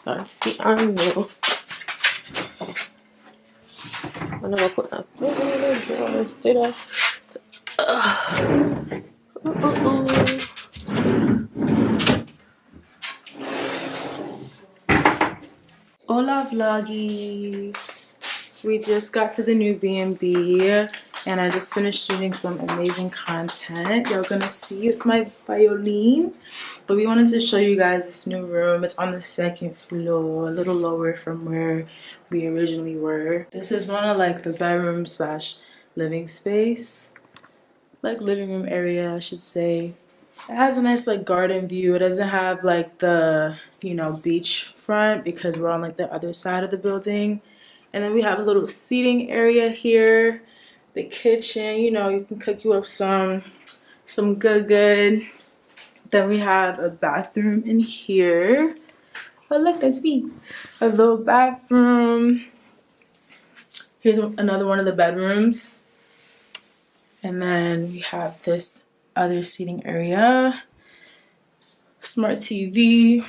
Let's see. I know. I'm gonna put that thing in the drawers. Did I? Hola vloggy. We just got to the new B&B and I just finished shooting some amazing content. You're gonna see with my violin, but we wanted to show you guys this new room. It's on the 2nd floor, a little lower from where we originally were. This is one of like the bedroom / living space, like living room area I should say. It has a nice like garden view. It doesn't have like the, you know, beach front because we're on like the other side of the building. And then we have a little seating area here. The kitchen, you know, you can cook you up some good. Then we have a bathroom in here. Oh look, that's me. A little bathroom. Here's another one of the bedrooms. And then we have this other seating area. Smart TV.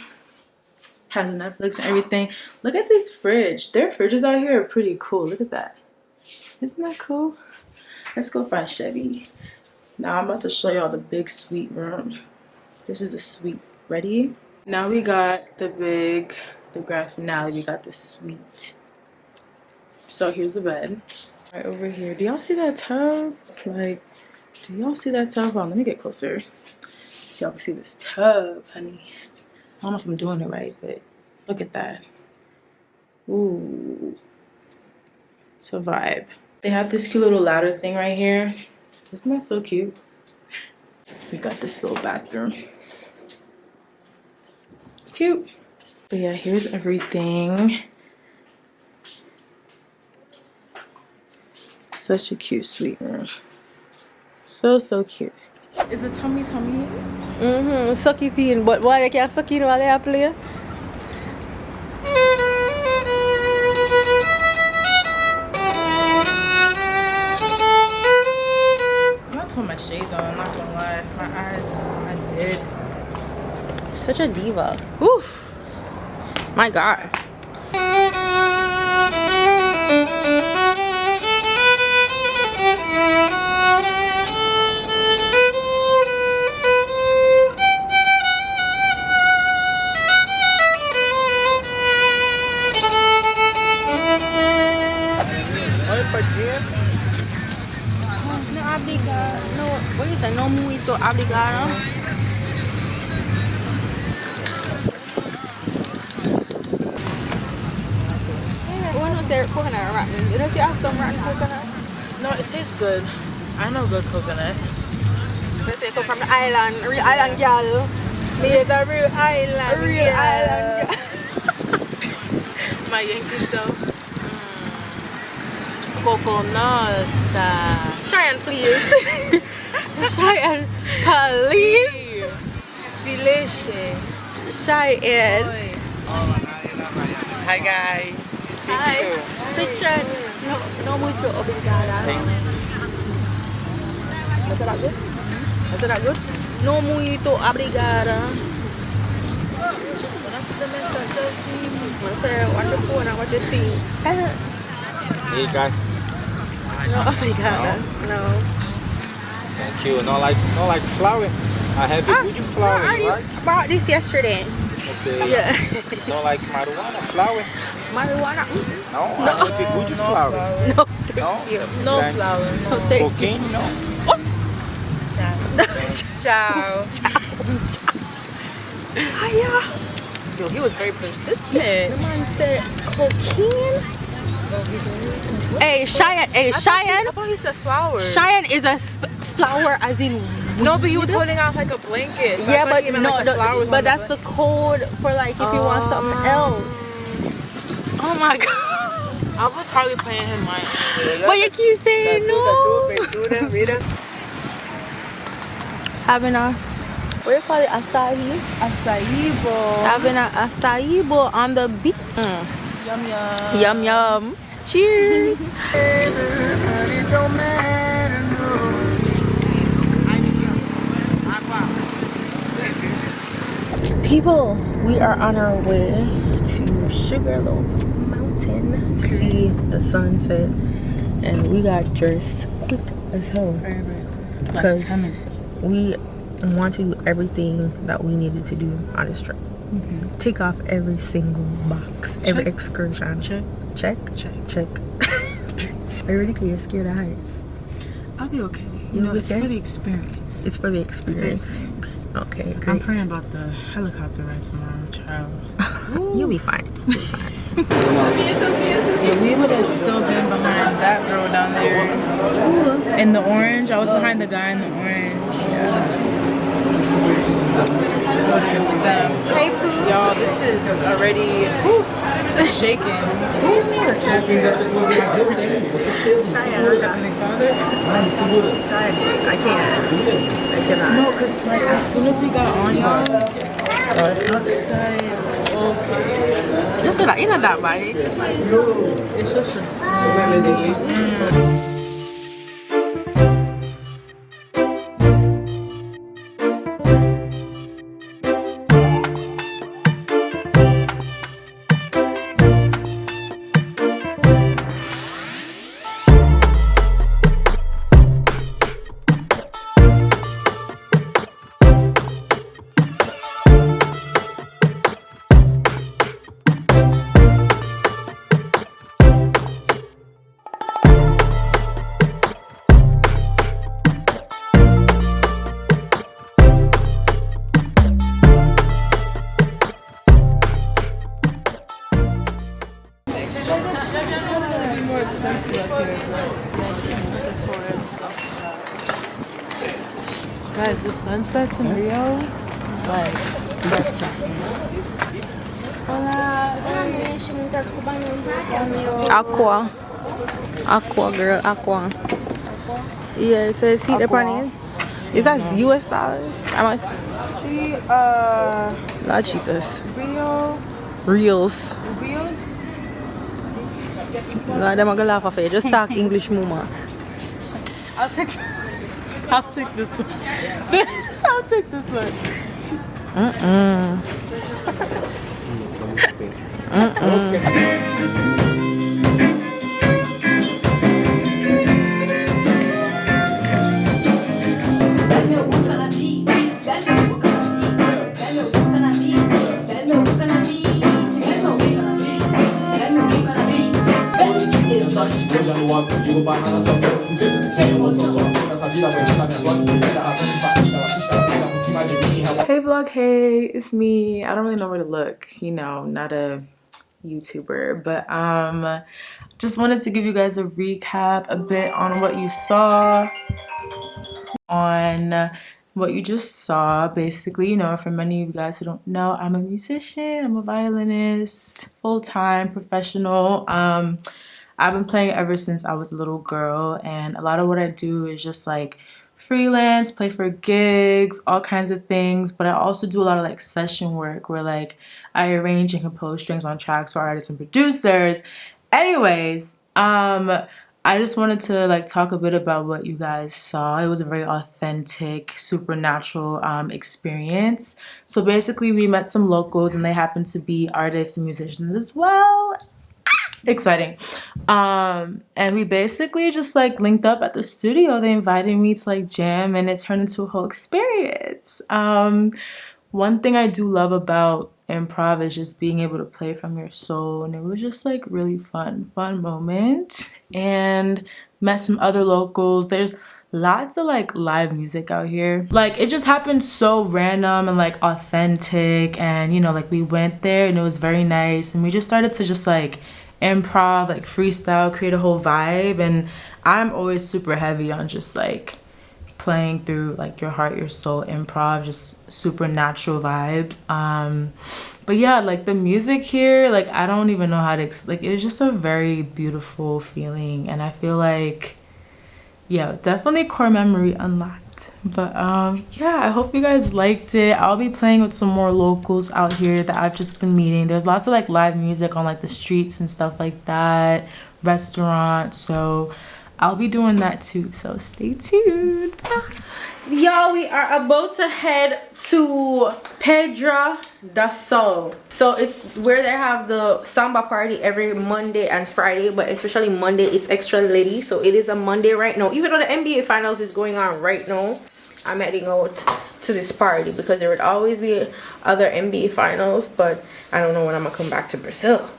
Has Netflix and everything. Look at this fridge. Their fridges out here are pretty cool. Look at that. Isn't that cool? Let's go find Chevy. Now I'm about to show y'all the big suite room. This is the suite. Ready? Now we got the grand finale. We got the suite. So here's the bed. Right over here. Do y'all see that tub? Like, do y'all see that tub? Hold on, let me get closer. So y'all can see this tub, honey. I don't know if I'm doing it right, but look at that. Ooh. It's a vibe. They have this cute little ladder thing right here. Isn't that so cute? We got this little bathroom. Cute. But yeah, here's everything. Such a cute sweet room. So cute. Is the tummy? Suck it in, but why you can't suck it while they play? I'm not putting my shades on, I'm not gonna lie. My eyes, I did. Such a diva. Oof. My God. No muito obrigado. Coconut rotten. Don't you have some rotten coconut? No, it tastes good. I know good coconut. They say come from the island, real island girl. Me is a real island. Real island girl. My Yankee self. Coconut. Cheyenne, please. Cheyenne, please. Delicious. Cheyenne. Hi guys. Hi. Picture. No mucho obrigada. Is that good? Is that good? No muito obrigada. Watch your phone and watch your teeth. Hey guys. No obrigada. No. Thank you. Not like flower. I have a good flower, I right? bought this yesterday. Okay. Yeah. Not like marijuana flower. Marijuana. No, I have a good flower. No, thank you. No Thanks. flower. No, thank you. Cocaine, no. Ciao. Hiya. Yo, he was very persistent. The man said cocaine. Hey, Cheyenne. Hey, Cheyenne. I thought he said flowers. Cheyenne is a flower as in weed. No, but he was holding out like a blanket. So yeah, I but he meant no, like the flowers but on that's the the code for like if you want something else. Oh my god. I was hardly paying him mind. But you keep saying no. Having a, what do you call it? Acai? Acai bowl. Having a acai bowl on the beach. Yum yum. Yum yum. Cheers. People, we are on our way to Sugarloaf Mountain to see the sunset, and we got dressed quick as hell because we want to do everything that we needed to do on this trip. Tick off every single box, every excursion. Check. Are you ready? Because you're scared of heights. I'll be okay. You know, it's for the experience. It's for the experience. Okay, great. I'm praying about the helicopter ride tomorrow, child. You'll be fine. Yeah, we would have still been behind that girl down there in the orange. I was behind the guy in the orange. Hey, Pooh. Y'all, this is already shaking. I cannot. No, because like as soon as we got on, y'all, outside, Just like, you know that body. it's just a smell. expensive up here, but the tourists love stuff. Guys, the sunsets in Rio, like, breathtaking. Aqua. Aqua, girl. Aqua. Yeah, it says see the money. Is that US dollars? I must see, Lord Jesus. Rio. Reals. Reals? No, them are gonna laugh at you. Just talk English, mama. I'll take this one. I'll take this one. Hey vlog, hey, it's me. I don't really know where to look, you know, not a YouTuber, but just wanted to give you guys a recap a bit on what you saw, on what you just saw. Basically, you know, for many of you guys who don't know, I'm a musician, I'm a violinist, full-time professional. I've been playing ever since I was a little girl, and a lot of what I do is just like freelance, play for gigs, all kinds of things. But I also do a lot of like session work where like I arrange and compose strings on tracks for artists and producers. Anyways, I just wanted to like talk a bit about what you guys saw. It was a very authentic, supernatural experience. So basically we met some locals and they happened to be artists and musicians as well. Exciting. And we basically just like linked up at the studio. They invited me to like jam and it turned into a whole experience. One thing I do love about improv is just being able to play from your soul, and it was just like really fun moment. And met some other locals. There's lots of like live music out here. Like it just happened so random and like authentic, and you know, like we went there and it was very nice, and we just started to just like improv, like freestyle, create a whole vibe. And I'm always super heavy on just like playing through like your heart, your soul, improv, just supernatural vibe. But yeah, like the music here, like I don't even know how to like, it was just a very beautiful feeling, and I feel like, yeah, definitely core memory unlocked. But yeah, I hope you guys liked it. I'll be playing with some more locals out here that I've just been meeting. There's lots of like live music on like the streets and stuff like that, restaurants, so I'll be doing that too, so stay tuned. Y'all, we are about to head to Pedra da Sol. So it's where they have the samba party every Monday and Friday, but especially Monday it's extra litty. So it is a Monday right now. Even though the NBA finals is going on right now, I'm heading out to this party because there would always be other NBA finals, but I don't know when I'm gonna come back to Brazil.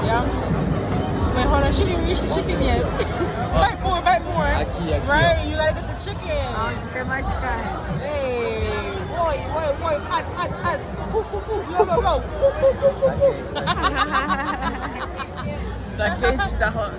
Yeah. Wait, hold on. She didn't reach the chicken yet. Bite more, bite more. Right? You gotta get the chicken. Hey. Boy. Add. Blow. The bitch, the hot.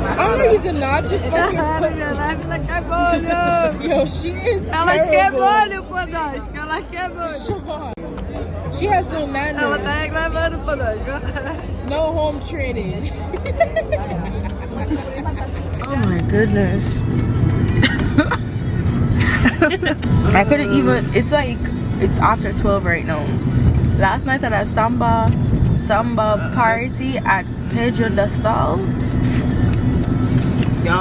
I don't know, you cannot just fucking Yo, she is terrible. She has no manners. No home training. Oh my goodness. I couldn't even, it's like, it's after 12 right now. Last night at a samba party at Pedro de Sal. The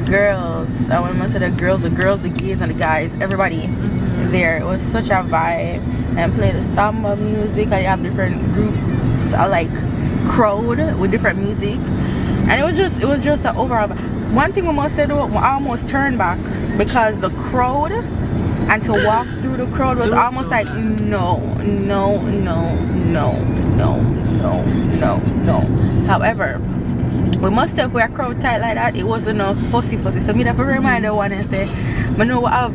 girls. I want to say the girls, the gays and the guys, everybody there. It was such a vibe. And play the samba music. I have different groups, like crowd with different music. And it was just an overall. One thing we must say though, I almost turned back because the crowd, and to walk through the crowd was almost like no. However, we must say if we're a crowd tight like that, it wasn't no fussy. So me have to remind the one and say, I know we have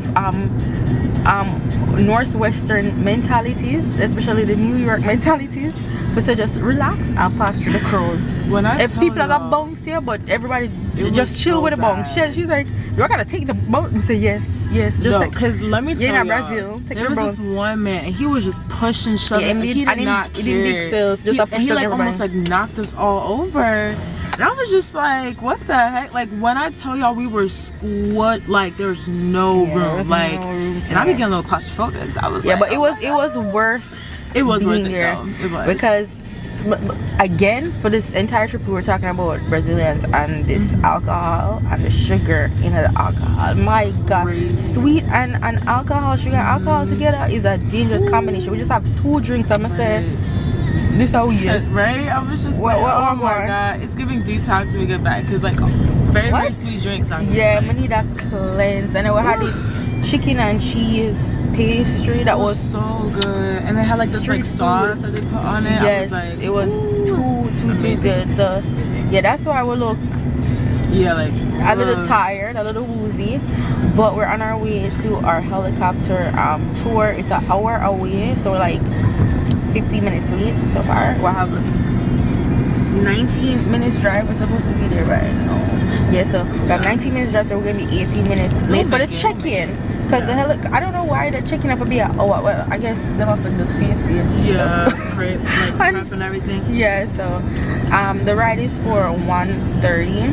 northwestern mentalities, especially the New York mentalities. So just relax and pass through the crowd. If people are gonna bounce here, but everybody just chill with the bounce. She's like, you're gonna take the bounce and say yes. Just no, because let me tell you, Brazil, there was this one man and he was just pushing, shoving. He did not care. He like almost like knocked us all over. And I was just like, what the heck? Like when I tell y'all we were squat, like there's no room. Like, and I began a little claustrophobic. So I was like, but it was worth. It was worth it there. though. It was. Because again, for this entire trip we were talking about Brazilians and this alcohol and the sugar in the alcohol. My God, sweet and alcohol, sugar and alcohol together is a dangerous combination. We just have 2 drinks. I'm gonna say this how we right? I was just like, oh my God, it's giving detox when we get back because like very sweet drinks. Yeah, we need a cleanse. And then we had this chicken and cheese pastry that was so good, and they had like this like sauce that they put on it. Yes, I was like, it was too good. So yeah, that's why we look like a little tired, a little woozy, but we're on our way to our helicopter tour. It's an hour away, so we're like 15 minutes late so far. We'll have 19 minutes drive. We're supposed to be there right now. Yeah, so we have 19 minutes drive, so we're gonna be 18 minutes late for the check-in. Because the I don't know why they're checking up a bit. Oh, well, I guess them up in the safety. Yeah, prep and everything. Yeah, so the ride is for 1:30.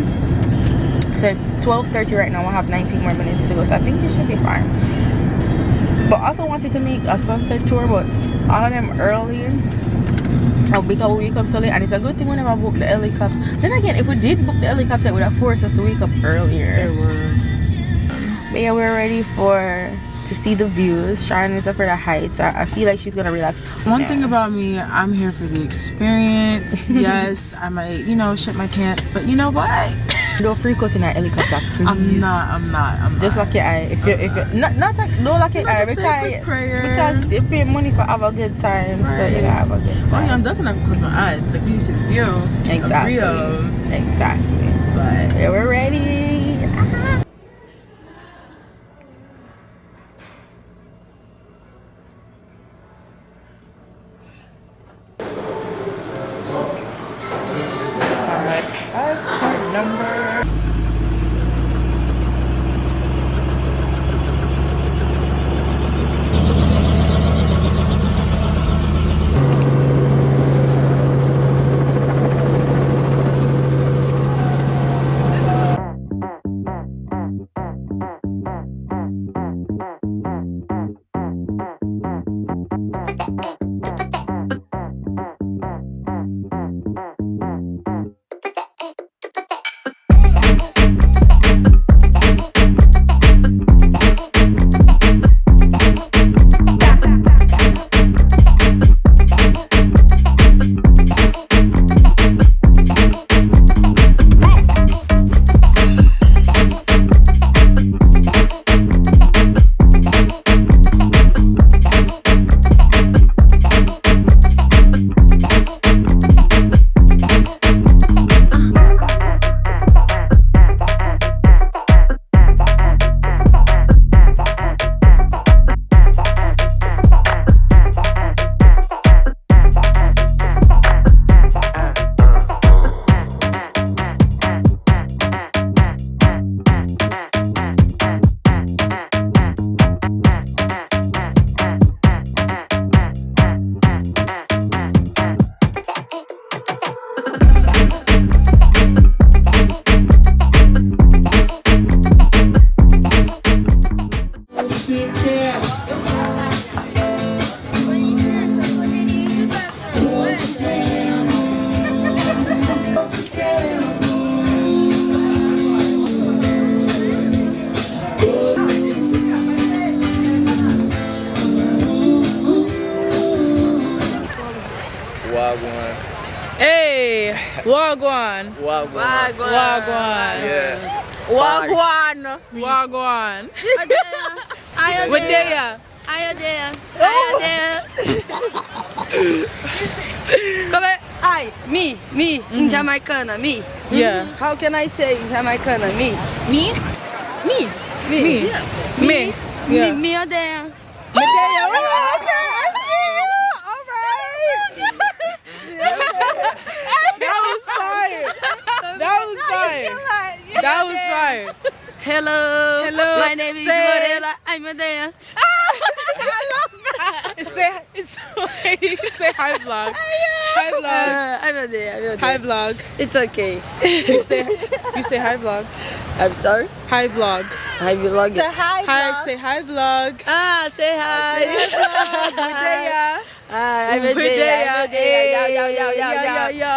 So it's 12:30 right now. We'll have 19 more minutes to go. So I think it should be fine. But I also wanted to make a sunset tour, but all of them early. Because we wake up so late, and it's a good thing whenever I book the helicopter. Then again, if we did book the helicopter, it would have forced us to wake up earlier. But yeah, we're ready to see the views. Sharon is up for the heights. I feel like she's gonna relax. One thing about me, I'm here for the experience. Yes, I might, shit my pants, but you know what? Don't freak out in that helicopter, please. I'm not. Just lock your eye. If you not like, don't lock your eye because you pay money for have a good time, right. So you gotta have a good time. Oh yeah, I'm definitely gonna close my eyes. Like you see the view. Exactly. But yeah, we're ready. Passport number. Wagwan. Wagwan. Wagwan. Yeah. Wagwan. Wagwan. Ayodea. Wadea. Ayodea. Ayodea. Me. In Jamaicana, me. Yeah. How can I say in Jamaicana, me? Me. Yeah. Me odeia. Medea. Okay, I see you. All right. That was fire. Hello. My name is Lorela. I'm Odeia. I love that. Say hi vlog. Hi vlog. I'm Odeia. Hi vlog. It's okay. You say hi vlog. I'm sorry. Hi vlog. Hi vlog. Say hi vlog. Say hi. Say hi vlog. Odeia. I'm Odeia. Yo.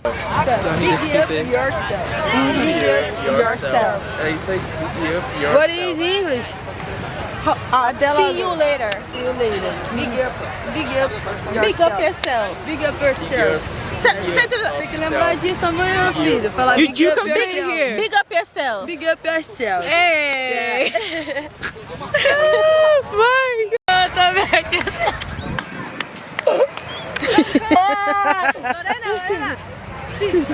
Big up yourself. Yourself. You say big up yourself. What is English? See you later. Big up yourself. Big up yourself. Tem que lembrar disso amanhã, filho. Falar big up yourself. Big up yourself. Big up yourself. Hey. Mãe. Lorena. Sim.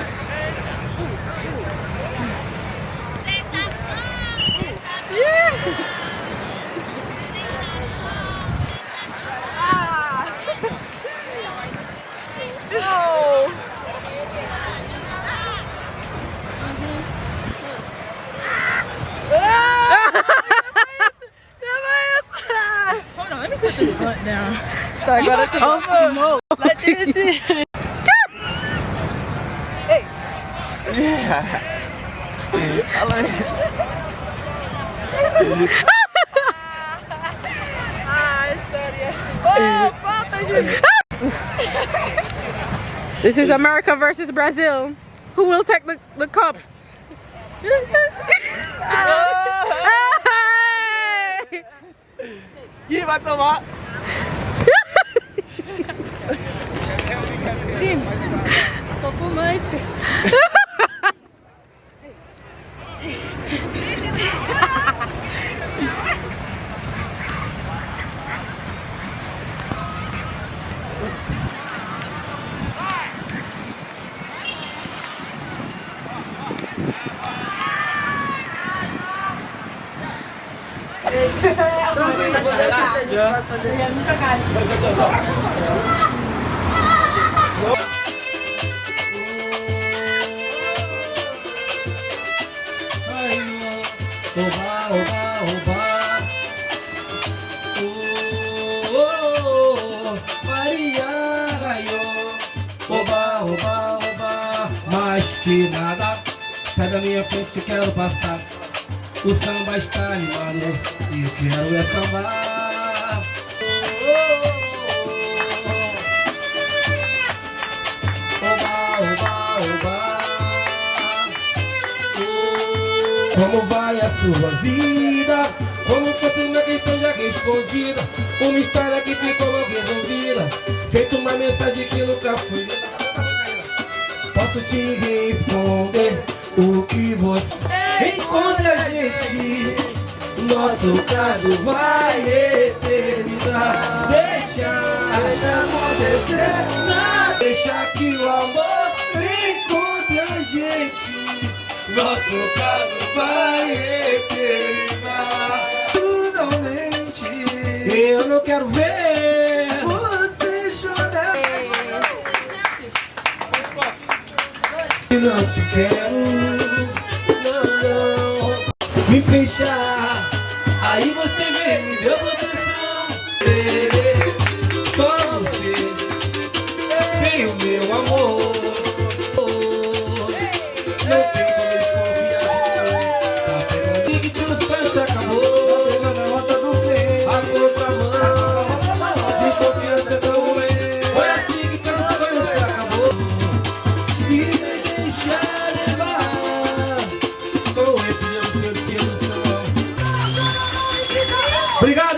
Hold on, let me put this blunt down. Tá, agora você smoke. Let's do it. This is America versus Brazil. Who will take the cup? Ih, vai tomar. Sim. Sou fumante. Mais que nada, sai da minha frente, quero passar. O samba está animado e eu quero é sambar. Oba. Como vai a sua vida? Como continua a questão já respondida? Uma história que ficou mal resolvida, feito uma mensagem que nunca foi. Posso te responder o que você encontra a gente. Nosso caso vai eternizar. Deixa acontecer, deixa que o amor encontre a gente. Nosso caso vai eternizar. Finalmente, eu não quero ver você chorar. Não te quero, não, me fechar. Aí você vem, me deu proteção. Só você tem o meu amor. Não tem como desconfiar. Tá pegando que tudo certo acabou. Tá pegando a nota do bem. A contramão, desconfiança tão ruim. Foi assim que tudo certo acabou. E deixa levar com esse meu Deus que eu sou. Obrigado.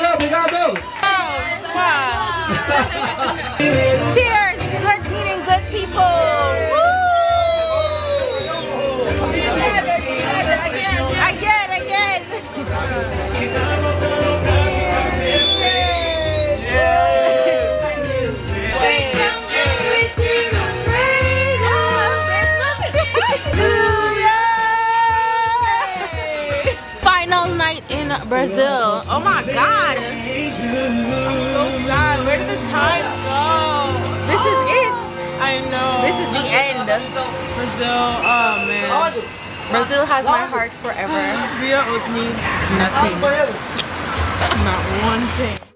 Brazil. Oh my God. I'm so sad. Where did the time go? This is it. I know. This is the end. Brazil. Oh man. Brazil has my heart forever. Rio owes me nothing. Not one thing.